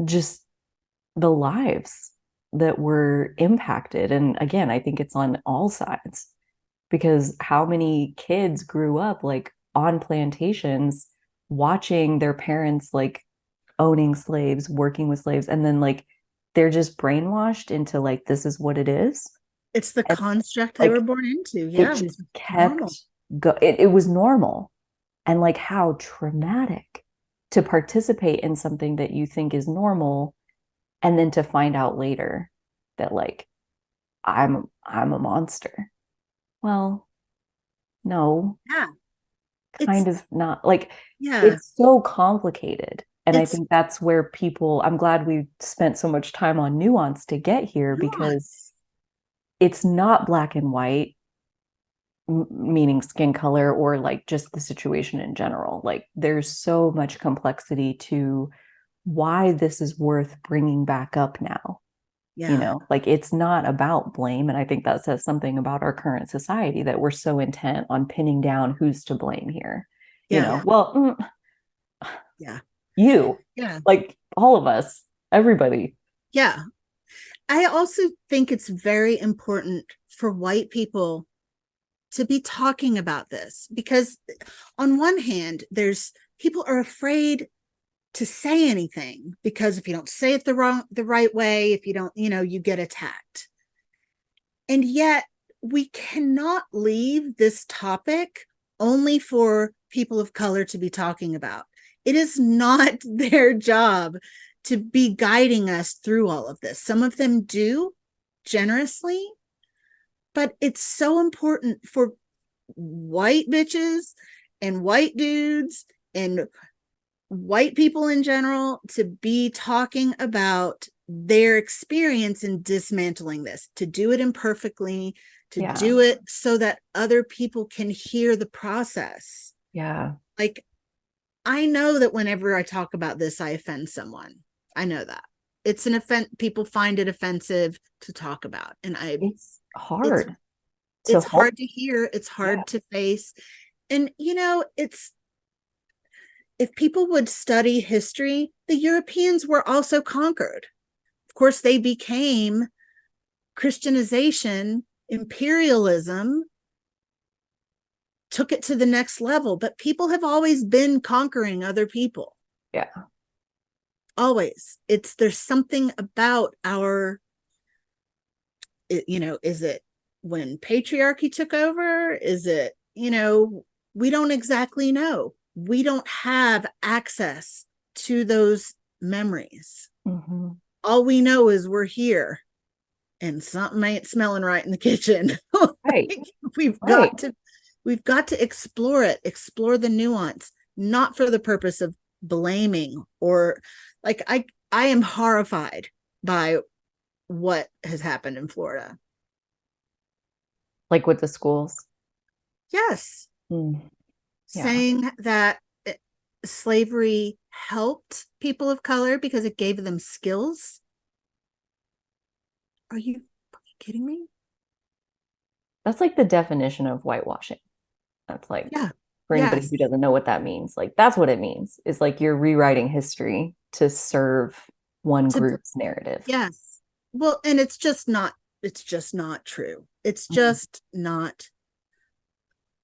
just the lives that were impacted. And again, I think it's on all sides because how many kids grew up like on plantations watching their parents like owning slaves, working with slaves, and then like they're just brainwashed into like this is what it is. It's the And construct they were like born into. it Yeah, just normal. kept it was normal. And like how traumatic to participate in something that you think is normal and then to find out later that like I'm a monster. Well, no, Yeah, kind it's of not. Like yeah, it's so complicated. And I it's think that's where people, I'm glad we spent so much time on nuance to get here because nuance. it's not black and white, meaning skin color or like just the situation in general. Like there's so much complexity to why this is worth bringing back up now. You Yeah, know, like it's not about blame. And I think that says something about our current society that we're so intent on pinning down who's to blame here. You yeah, know, well, yeah, you, yeah, like all of us, everybody. yeah. I also think it's very important for white people to be talking about this because on one hand, there's people are afraid to say anything because if you don't say it the right way, if you don't, you get attacked. And yet we cannot leave this topic only for people of color to be talking about. It is not their job to be guiding us through all of this. Some of them do generously, but it's so important for white bitches and white dudes and white people in general to be talking about their experience in dismantling this, to do it imperfectly, to Yeah. do it so that other people can hear the process. Yeah. Like, I know that whenever I talk about this, I offend someone. I know that. It's an offense. People find it offensive to talk about. And It's it's, hard to it's hold. hard to hear. It's Yeah. hard to face. And, if people would study history, the Europeans were also conquered. Of course, they became Christianization, imperialism, took it to the next level, but people have always been conquering other people. Yeah. Always. There's something about is it when patriarchy took over? Is it, we don't exactly know. We don't have access to those memories. Mm-hmm. All we know is we're here and something ain't smelling right in the kitchen. Right. we've Right. got to we've got to explore it, explore the nuance, not for the purpose of blaming or like I am horrified by what has happened in Florida. Like with the schools. Yes. Mm. Yeah. Saying that slavery helped people of color because it gave them skills. Are you kidding me? That's like the definition of whitewashing. That's like Yeah. for anybody Yes. who doesn't know what that means, like that's what it means. It's like you're rewriting history to serve one group's narrative. Yes. Well, and it's just not true. It's Mhm. just not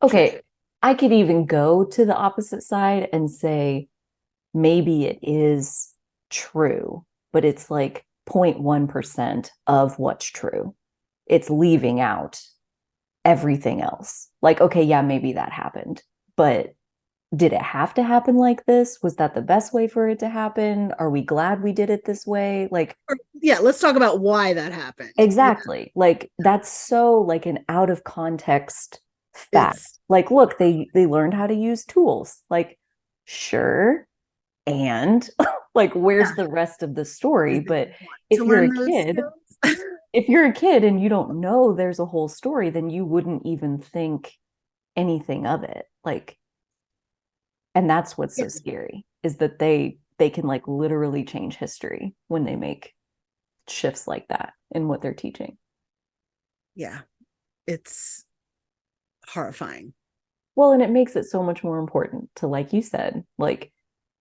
true. Okay, I could even go to the opposite side and say maybe it is true, but it's like 0.1% of what's true. It's leaving out everything else. Like, okay, yeah, maybe that happened, but did it have to happen like this? Was that the best way for it to happen? Are we glad we did it this way? Like, Yeah, let's talk about why that happened. exactly. Yeah. Like that's so like an out of context fact. It's Like, look, they learned how to use tools. Like, sure. And like, where's the rest of the story? But to if you're learn a those kid, skills. if you're a kid and you don't know there's a whole story, then you wouldn't even think anything of it. Like, and that's what's so scary is that they can like literally change history when they make shifts like that in what they're teaching. Yeah, it's horrifying. Well, and it makes it so much more important to, like you said, like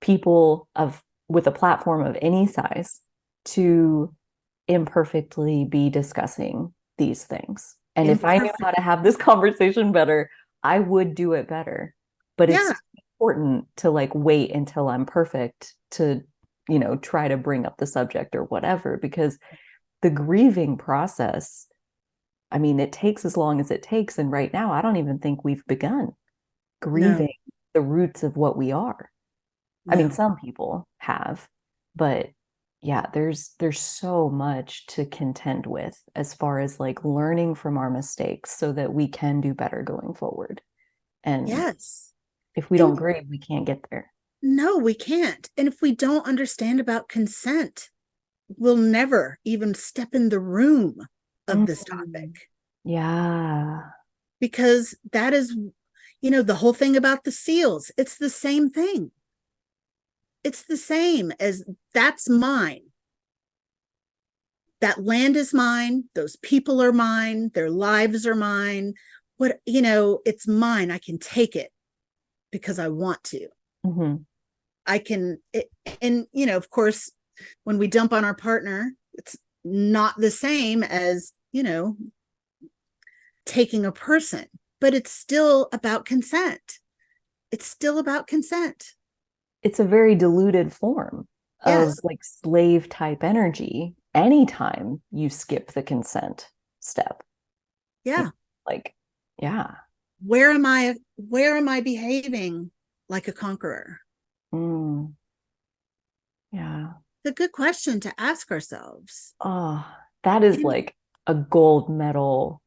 people of with a platform of any size to imperfectly be discussing these things. And if I knew how to have this conversation better, I would do it better. but Yeah. it's important to like wait until I'm perfect to, try to bring up the subject or whatever, because the grieving process, I mean, it takes as long as it takes. And right now, I don't even think we've begun No, grieving the roots of what we are. I mean, no. some people have, but yeah, there's so much to contend with as far as like learning from our mistakes so that we can do better going forward. And Yes. if we don't And grieve, we can't get there. no, we can't. And if we don't understand about consent, we'll never even step in the room of this Mm. topic, Yeah. because that is, the whole thing about the seals. It's the same thing. It's the same as that's mine. That land is mine. Those people are mine. Their lives are mine. It's mine. I can take it because I want to. Mm-hmm. I can, and, of course, when we dump on our partner, it's not the same as, taking a person, but it's still about consent. It's still about consent. It's a very diluted form of Yes. like slave type energy anytime you skip the consent step. Yeah. Like, yeah. Where am I behaving like a conqueror? Mm, yeah. It's a good question to ask ourselves. Oh, that is And like a gold medal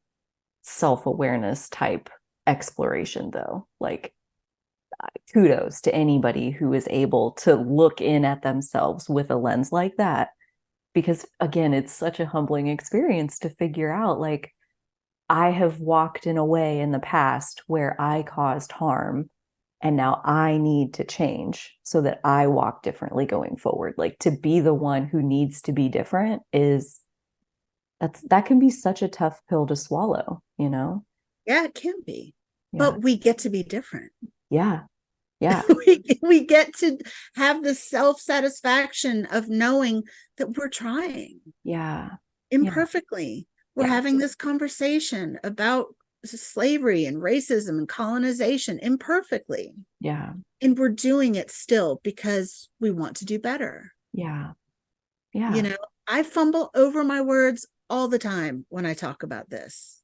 self-awareness type exploration, though. Like, kudos to anybody who is able to look in at themselves with a lens like that. Because again, it's such a humbling experience to figure out like, I have walked in a way in the past where I caused harm. And now I need to change so that I walk differently going forward. Like to be the one who needs to be different that can be such a tough pill to swallow, you know? yeah, it can be, Yeah. but we get to be different. Yeah. Yeah. we get to have the self-satisfaction of knowing that we're trying Yeah. Yeah. imperfectly. We're Yeah. having this conversation about slavery and racism and colonization imperfectly. Yeah. And we're doing it still because we want to do better. Yeah. You Yeah. know, I fumble over my words all the time when I talk about this.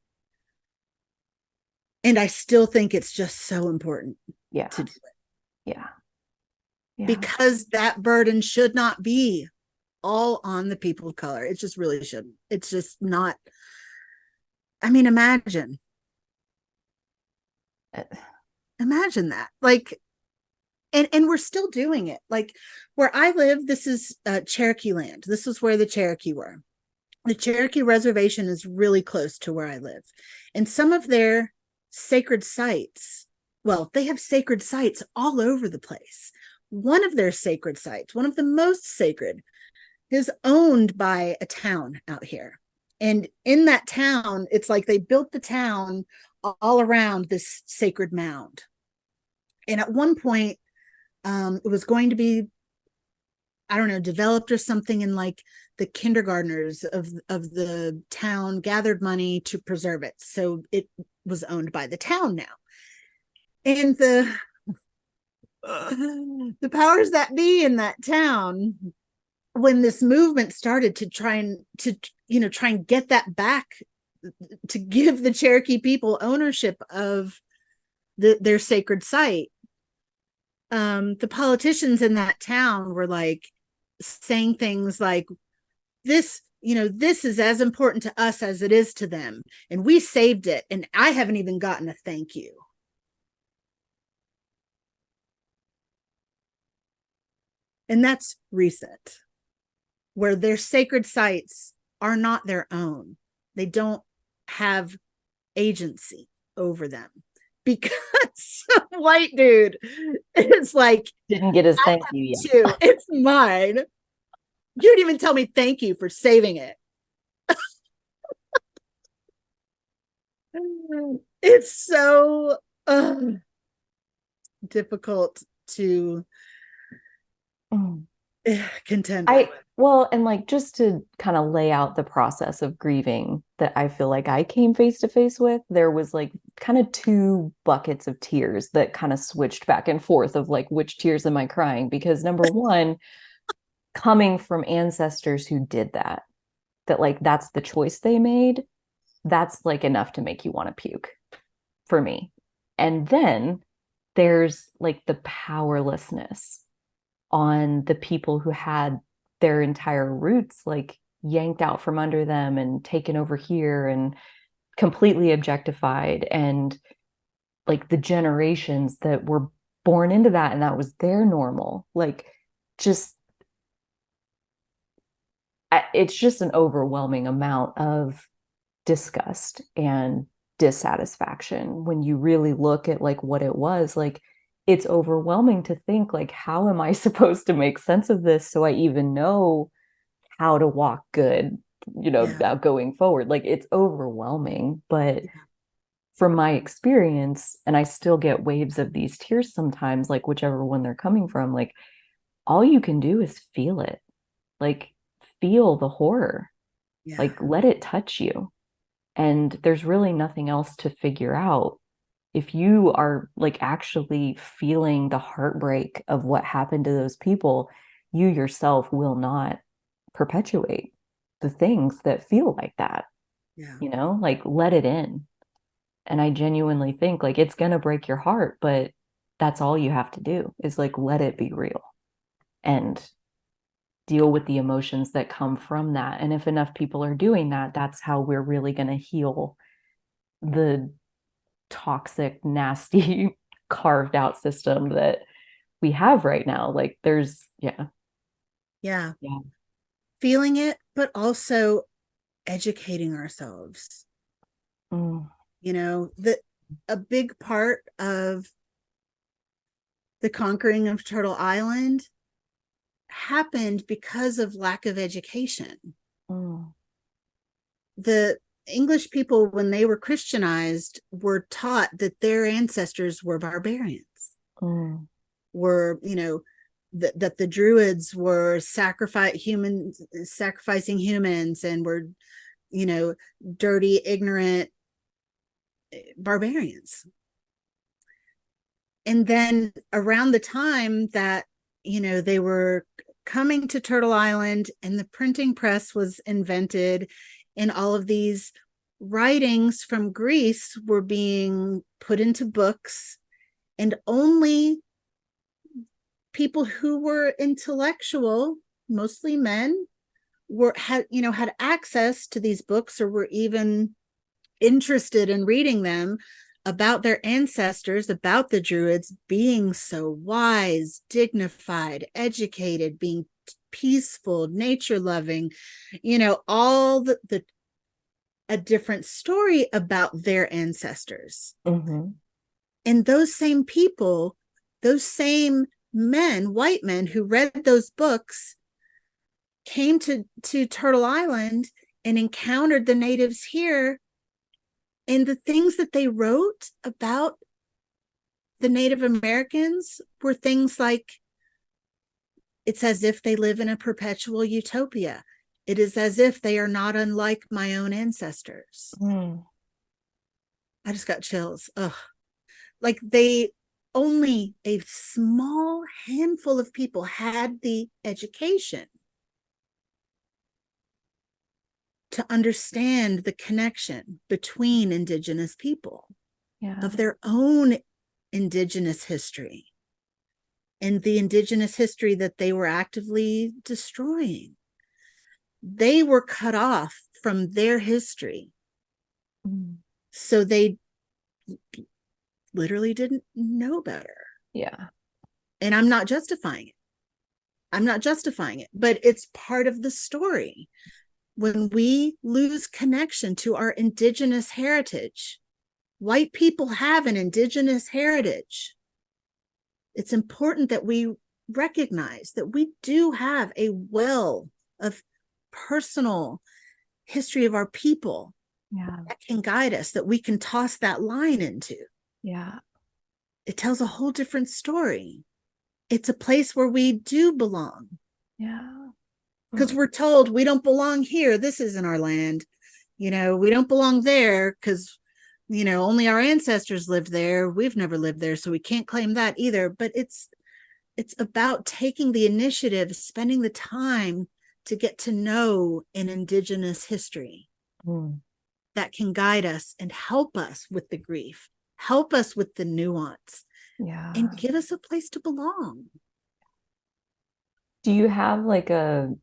And I still think it's just so important Yeah. to do it, Yeah. Yeah. because that burden should not be all on the people of color. It just really shouldn't. It's just not. I mean, Uh, imagine that. Like, and we're still doing it. Like where I live, this is Cherokee land. This is where the Cherokee were. The Cherokee reservation is really close to where I live. And some of their sacred sites, well, they have sacred sites all over the place. One of their sacred sites, one of the most sacred, is owned by a town out here. And in that town, it's like they built the town all around this sacred mound. And at one point, it was going to be, I don't know, developed or something, and like the kindergartners of the town gathered money to preserve it. So it was owned by the town now. And the powers that be in that town, when this movement started to try and get that back, to give the Cherokee people ownership of their sacred site, the politicians in that town were like saying things like, this is as important to us as it is to them, and we saved it, and I haven't even gotten a thank you. And that's recent, where their sacred sites are not their own. They don't have agency over them, because some white dude is like, Didn't get his I thank have you yet. two, it's mine. You didn't even tell me thank you for saving it. It's so difficult to Mm. Contend with. Well, and like just to kind of lay out the process of grieving that I feel like I came face to face with, there was like kind of two buckets of tears that kind of switched back and forth of like, which tears am I crying? Because number one, coming from ancestors who did that, that like that's the choice they made, that's like enough to make you want to puke for me. And then there's like the powerlessness on the people who had their entire roots like yanked out from under them and taken over here and completely objectified, and like the generations that were born into that and that was their normal, like just it's just an overwhelming amount of disgust and dissatisfaction when you really look at like what it was. Like it's overwhelming to think like, how am I supposed to make sense of this so I even know how to walk good, Yeah. going forward? Like it's overwhelming. But Yeah. from my experience, and I still get waves of these tears sometimes, like whichever one they're coming from, like all you can do is feel it. Like feel the horror, Yeah. like let it touch you. And there's really nothing else to figure out. If you are like actually feeling the heartbreak of what happened to those people, you yourself will not perpetuate the things that feel like that, Yeah. like let it in. And I genuinely think like it's going to break your heart, but that's all you have to do is like let it be real and deal with the emotions that come from that. And if enough people are doing that, that's how we're really going to heal the toxic, nasty, carved out system that we have right now. Like there's, yeah. Yeah. Yeah. Feeling it, but also educating ourselves. Mm, That a big part of the conquering of Turtle Island happened because of lack of education. mm, The English people, when they were Christianized, were taught that their ancestors were barbarians, mm, were, that the Druids were sacrificing humans and were, dirty, ignorant barbarians. And then around the time that, they were coming to Turtle Island and the printing press was invented, and all of these writings from Greece were being put into books, and only people who were intellectual, mostly men, had access to these books or were even interested in reading them about their ancestors, about the Druids being so wise, dignified, educated, being peaceful, nature loving, all a different story about their ancestors. mm-hmm. And those same people, those same men, white men who read those books, came to Turtle Island and encountered the natives here. And the things that they wrote about the Native Americans were things like, it's as if they live in a perpetual utopia. It is as if they are not unlike my own ancestors. Mm, I just got chills. Ugh. Like only a small handful of people had the education to understand the connection between indigenous people, yeah. of their own indigenous history and the indigenous history that they were actively destroying. They were cut off from their history. Mm, So they literally didn't know better. yeah. And I'm not justifying it. I'm not justifying it, but it's part of the story. When we lose connection to our indigenous heritage, white people have an indigenous heritage. It's important that we recognize that we do have a well of personal history of our people Yeah. that can guide us, that we can toss that line into. Yeah. It tells a whole different story. It's a place where we do belong. Yeah. Because we're told we don't belong here. This isn't our land. We don't belong there because, only our ancestors lived there. We've never lived there, so we can't claim that either. But it's about taking the initiative, spending the time to get to know an indigenous history that can guide us and help us with the grief, help us with the nuance, and give us a place to belong. Do you have like a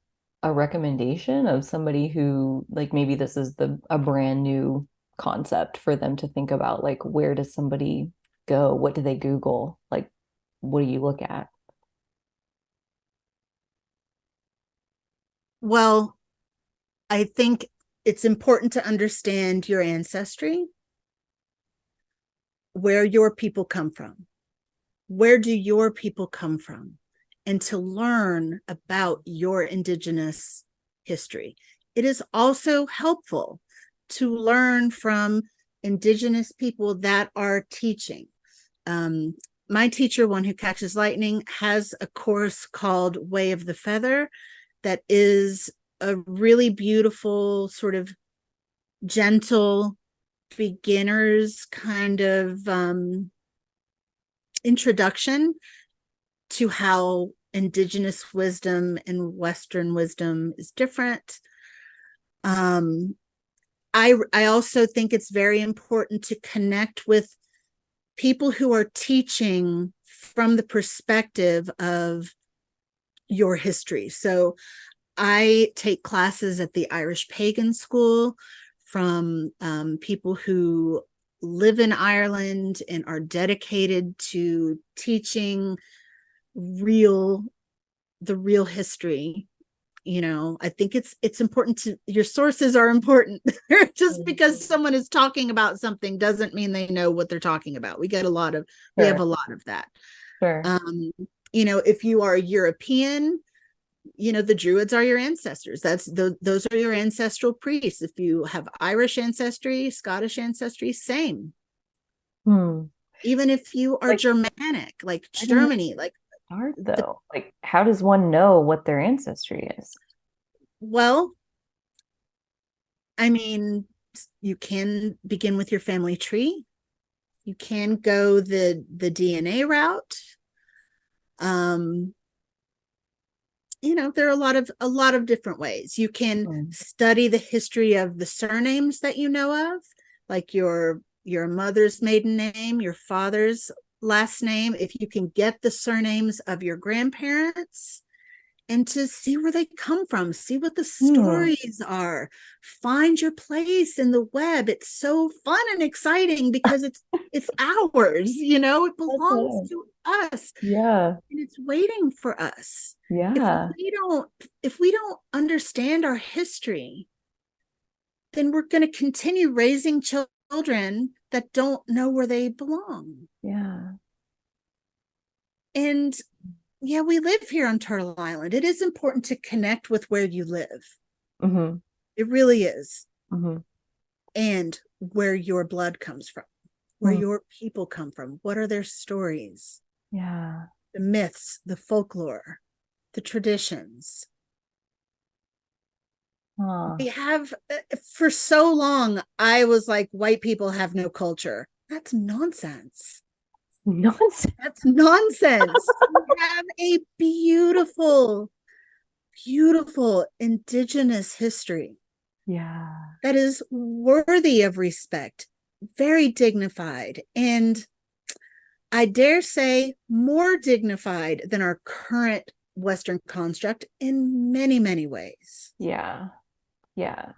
recommendation of somebody who, like, maybe this is a brand new concept for them to think about? Like, where does somebody go? What do they Google? Like, what do you look at? Well, I think it's important to understand your ancestry, where your people come from. Where do your people come from? And to learn about your indigenous history. It is also helpful to learn from indigenous people that are teaching. My teacher, one who catches lightning, has a course called Way of the Feather that is a really beautiful, sort of gentle, beginner's kind of introduction to how indigenous wisdom and Western wisdom is different. I also think it's very important to connect with people who are teaching from the perspective of your history. So I take classes at the Irish Pagan School from people who live in Ireland and are dedicated to teaching the real history. I think it's important to, your sources are important. Just because someone is talking about something doesn't mean they know what they're talking about. We have a lot of that. Sure. If you are European, the Druids are your ancestors. Those are your ancestral priests. If you have Irish ancestry, Scottish ancestry, same. Even if you are Germanic, like Germany, like hard though. Like, how does one know what their ancestry is? Well, I mean, you can begin with your family tree. You can go the DNA route. There are a lot of different ways. You can study the history of the surnames that you know of, like your mother's maiden name, your father's last name. If you can get the surnames of your grandparents, and to see where they come from, see what the stories are, find your place in the web. It's so fun and exciting because it's ours, it belongs to us. Yeah. And it's waiting for us. Yeah. If we don't understand our history, then we're going to continue raising children that don't know where they belong. Yeah. And yeah, we live here on Turtle Island. It is important to connect with where you live. It really is. And where your blood comes from, where your people come from. What are their stories? Yeah. The myths, the folklore, the traditions. We have, for so long, I was like, white people have no culture. That's nonsense. That's nonsense. We have a beautiful, beautiful indigenous history. Yeah. That is worthy of respect, very dignified, and I dare say more dignified than our current Western construct in many, many ways. Yeah. Yeah.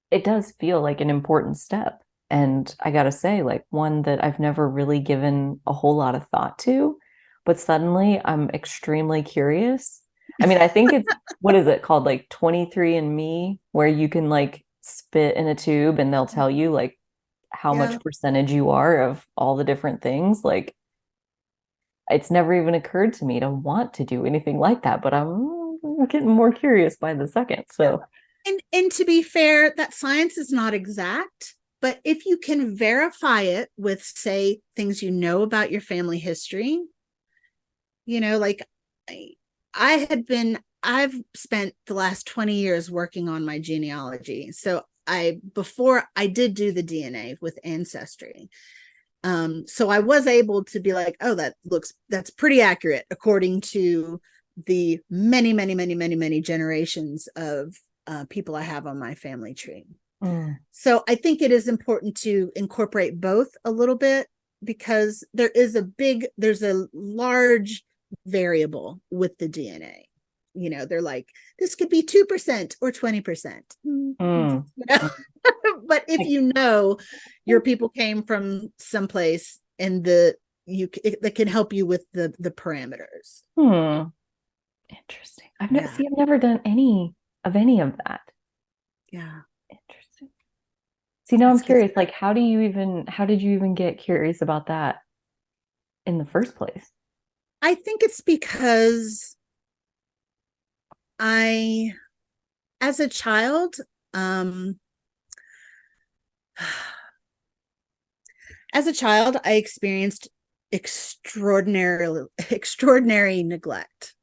It does feel like an important step. And I gotta say, like, one that I've never really given a whole lot of thought to, but suddenly I'm extremely curious. I mean, I think it's, what is it called? Like 23andMe, where you can like spit in a tube and they'll tell you like how much percentage you are of all the different things. Like, it's never even occurred to me to want to do anything like that, but I'm getting more curious by the second. So, and to be fair, that science is not exact. But if you can verify it with, say, things you know about your family history, like I've spent the last 20 years working on my genealogy. So before I did do the DNA with Ancestry. So I was able to be like, oh, that's pretty accurate according to the many generations of people I have on my family tree. So I think it is important to incorporate both a little bit, because there's a large variable with the DNA. They're like, this could be 2% or 20%. But if your people came from someplace, and that can help you with the parameters. Interesting. I've never done any of that. Yeah. Interesting. See, now I'm curious, like, how did you even get curious about that in the first place? I think it's because as a child, I experienced extraordinary neglect.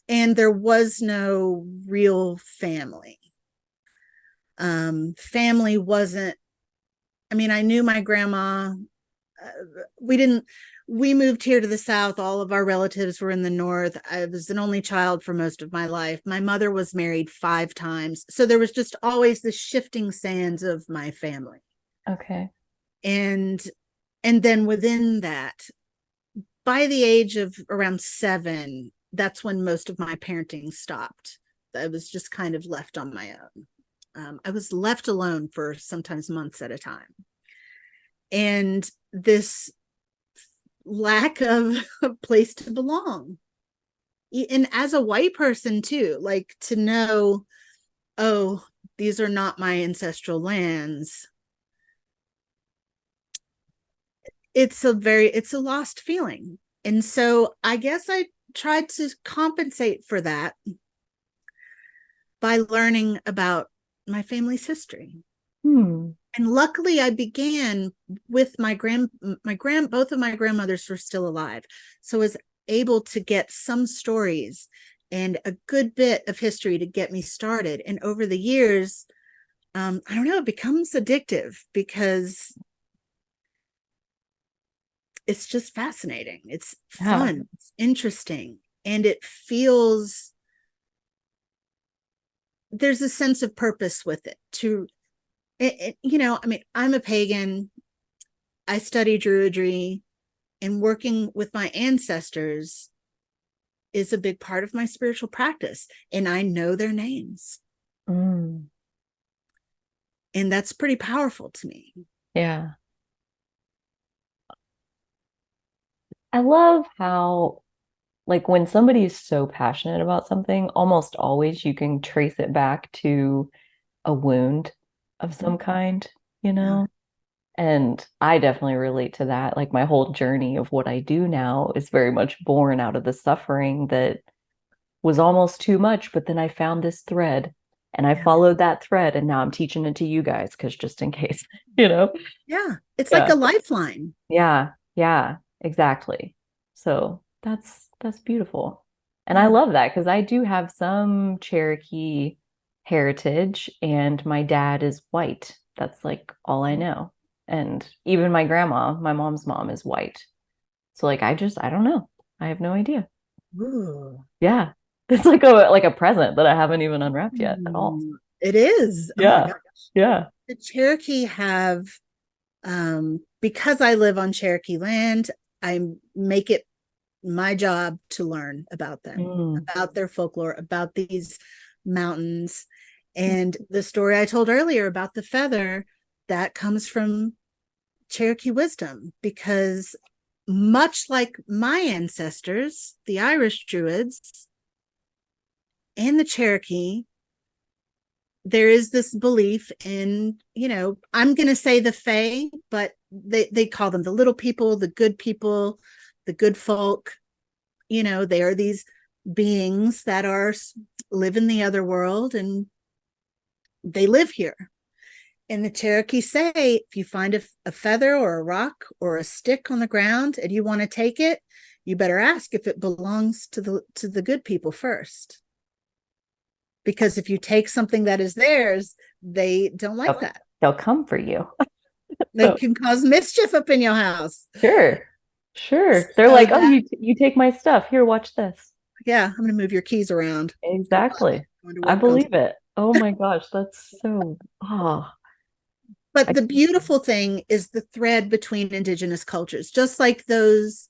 And there was no real family. Family wasn't, I knew my grandma. We moved here to the South. All of our relatives were in the North. I was an only child for most of my life. My mother was married 5 times. So there was just always the shifting sands of my family. Okay. And then within that, by the age of around 7, that's when most of my parenting stopped. I was just kind of left on my own. I was left alone for sometimes months at a time. And this lack of a place to belong. And as a white person too, like, to know, oh, these are not my ancestral lands. It's a lost feeling. And so I guess I tried to compensate for that by learning about my family's history. And luckily I began with both of my grandmothers were still alive. So I was able to get some stories and a good bit of history to get me started. And over the years, I don't know, it becomes addictive because it's just fascinating. It's fun. It's interesting. And there's a sense of purpose with it I'm a pagan. I study Druidry, and working with my ancestors is a big part of my spiritual practice. And I know their names. And that's pretty powerful to me. Yeah. I love how, like, when somebody is so passionate about something, almost always you can trace it back to a wound of some kind, Yeah. And I definitely relate to that. Like, my whole journey of what I do now is very much born out of the suffering that was almost too much, but then I found this thread and I followed that thread, and now I'm teaching it to you guys because just in case, Yeah. It's like a lifeline. Yeah. Exactly. So that's beautiful. And I love that because I do have some Cherokee heritage, and my dad is white. That's like all I know. And even my grandma, my mom's mom, is white. So like I don't know. I have no idea. Ooh. Yeah. It's like a present that I haven't even unwrapped yet at all. It is. Yeah. Oh my gosh. Yeah. The Cherokee have, because I live on Cherokee land, I make it my job to learn about them, about their folklore, about these mountains. And the story I told earlier about the feather, that comes from Cherokee wisdom, because much like my ancestors, the Irish Druids and the Cherokee, there is this belief in, I'm going to say the Fae, but they call them the little people, the good folk. They are these beings that live in the other world, and they live here. And the Cherokee say, if you find a feather or a rock or a stick on the ground and you want to take it, you better ask if it belongs to the good people first. Because if you take something that is theirs, they don't like that. They'll come for you. They can cause mischief up in your house. Sure. They're like, oh, you take my stuff. Here, watch this. Yeah, I'm going to move your keys around. Exactly. I believe it. Oh my gosh, that's so, But the beautiful thing is the thread between indigenous cultures, just like those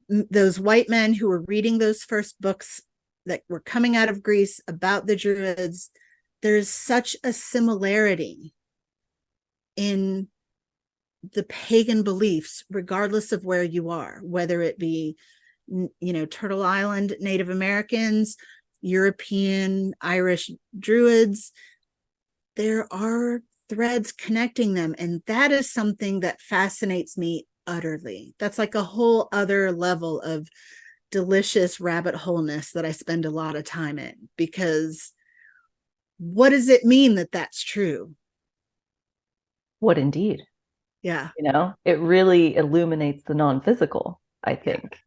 white men who were reading those first books that were coming out of Greece about the Druids. There's such a similarity in the pagan beliefs, regardless of where you are, whether it be, Turtle Island Native Americans, European, Irish Druids. There are threads connecting them. And that is something that fascinates me utterly. That's like a whole other level of delicious rabbit holeness that I spend a lot of time in, because what does it mean that that's true? What indeed? Yeah. It really illuminates the non-physical, I think.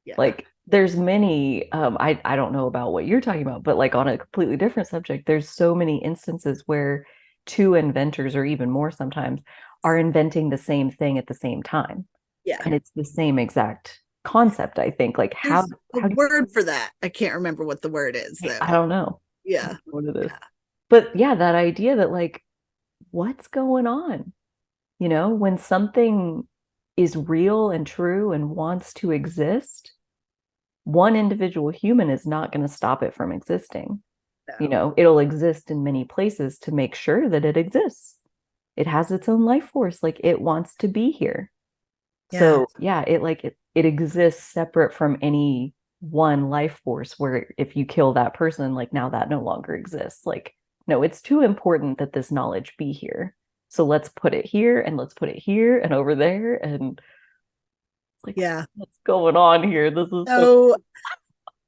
Yeah. Like there's many, I don't know about what you're talking about, but like on a completely different subject, there's so many instances where two inventors, or even more sometimes, are inventing the same thing at the same time. Yeah. And it's the same exact concept, I think. Like how word for that? I can't remember what the word is though. I don't know. Yeah. I don't know what it is. But yeah, that idea that like, what's going on? When something is real and true and wants to exist, one individual human is not going to stop it from existing. No. It'll exist in many places to make sure that it exists. It has its own life force. Like it wants to be here. Yeah. So yeah, it exists separate from any one life force, where if you kill that person, like now that no longer exists. Like, no, it's too important that this knowledge be here. So let's put it here, and let's put it here and over there. And like, yeah, what's going on here? This is so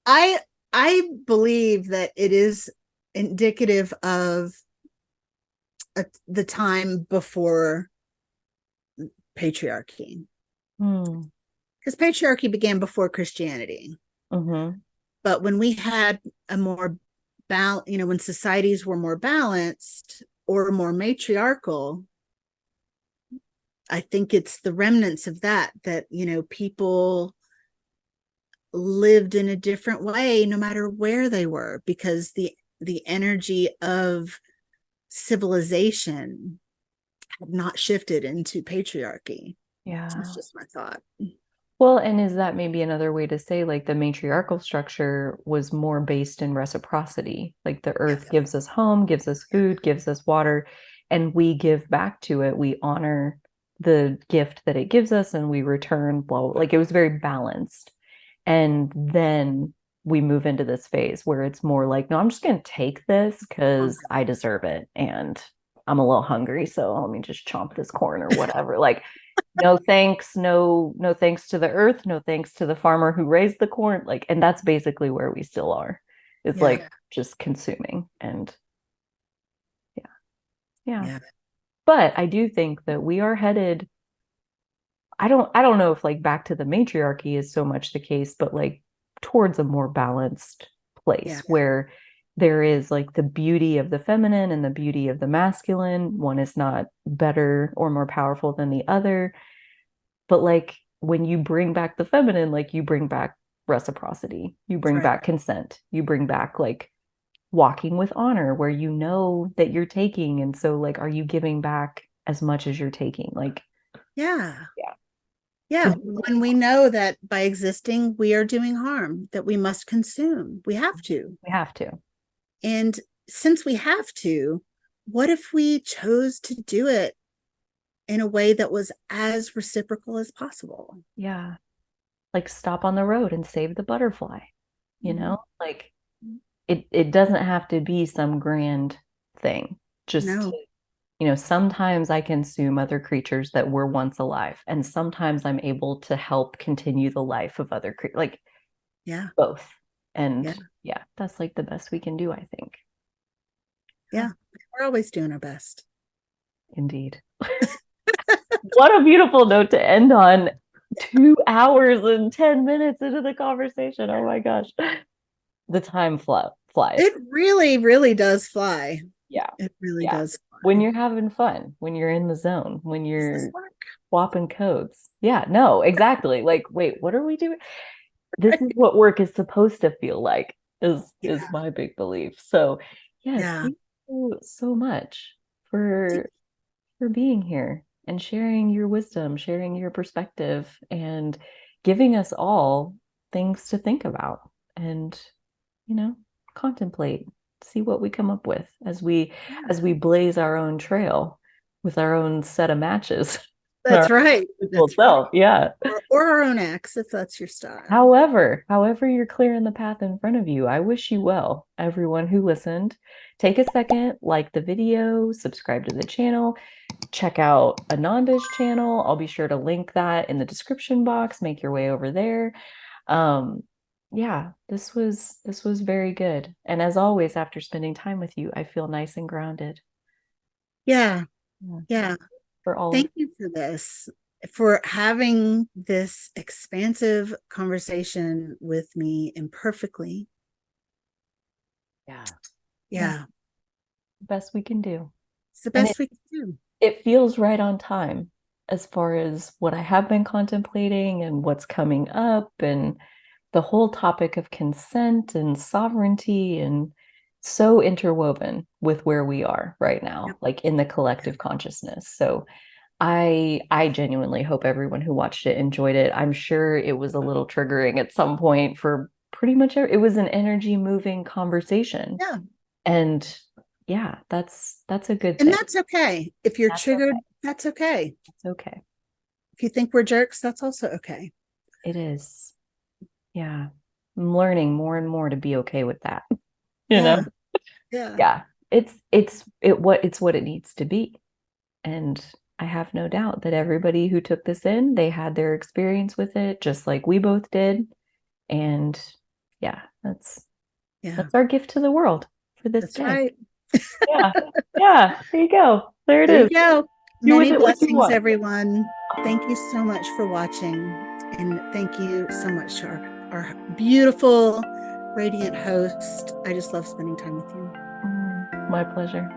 I believe that it is indicative of the time before patriarchy. Because patriarchy began before Christianity. Mm-hmm. But when we had a more when societies were more balanced or more matriarchal, I think it's the remnants of that people lived in a different way no matter where they were, because the energy of civilization had not shifted into patriarchy. Yeah, that's just my thought. Well, and is that maybe another way to say, like, the matriarchal structure was more based in reciprocity? Like the earth gives us home, gives us food, gives us water, and we give back to it. We honor the gift that it gives us and we return, like it was very balanced. And then we move into this phase where it's more like, no, I'm just going to take this because I deserve it. And I'm a little hungry, so let me just chomp this corn or whatever. Like, no thanks, no thanks to the earth, no thanks to the farmer who raised the corn. Like, and that's basically where we still are. It's like just consuming. And yeah. But I do think that we are headed, I don't know if like back to the matriarchy is so much the case, but like towards a more balanced place where there is like the beauty of the feminine and the beauty of the masculine. One is not better or more powerful than the other. But like when you bring back the feminine, like you bring back reciprocity, you bring back consent, you bring back like walking with honor, where you know that you're taking. And so like, are you giving back as much as you're taking? Like, yeah. When we know that by existing, we are doing harm, that we must consume. We have to. And since we have to, what if we chose to do it in a way that was as reciprocal as possible? Yeah. Like stop on the road and save the butterfly, like it doesn't have to be some grand thing. Just, sometimes I consume other creatures that were once alive, and sometimes I'm able to help continue the life of other creatures, like both. And that's like the best we can do, I think. Yeah, we're always doing our best. Indeed. What a beautiful note to end on. 2 hours and 10 minutes into the conversation. Oh my gosh. The time flies. It really, really does fly. Yeah. It really Yeah. does fly. When you're having fun, when you're in the zone, when Does this you're work? swapping codes. Yeah, no, exactly. Like, wait, what are we doing? This is what work is supposed to feel like, is Yeah. my big belief. So yes, Yeah. thank you so much for being here and sharing your wisdom, sharing your perspective, and giving us all things to think about and, contemplate, see what we come up with as we blaze our own trail with our own set of matches. Our That's right. individual That's right. self. Yeah. Or our own acts, if that's your style. However you're clearing the path in front of you, I wish you well. Everyone who listened, take a second, like the video, subscribe to the channel, check out Ananda's channel. I'll be sure to link that in the description box. Make your way over there. Um, yeah, this was very good. And as always, after spending time with you, I feel nice and grounded. Yeah. Yeah, Yeah. for all of Thank you for this, for having this expansive conversation with me imperfectly. yeah, yeah, Yeah. the best we can do. It's the And it best we can do. it feels right on time as far as what I have been contemplating and what's coming up and the whole topic of consent and sovereignty and so interwoven with where we are right now, Yep. like in the collective consciousness. So I genuinely hope everyone who watched it enjoyed it. I'm sure it was a little triggering at some point for pretty much it was an energy moving conversation. Yeah. And yeah, that's a good And thing. that's okay. If you're That's triggered, okay. that's okay. It's okay. If you think we're jerks, that's also okay. It is. Yeah. I'm learning more and more to be okay with that. You know? Yeah. Yeah. Yeah. It's what it needs to be. And I have no doubt that everybody who took this in, they had their experience with it just like we both did. And yeah, that's Yeah. that's our gift to the world for this That's day. right. Yeah. Yeah. There you go. There it There you is. go. Do with Many it what you blessings, want. everyone. Thank you so much for watching. And thank you so much to our beautiful, radiant host. I just love spending time with you. My pleasure.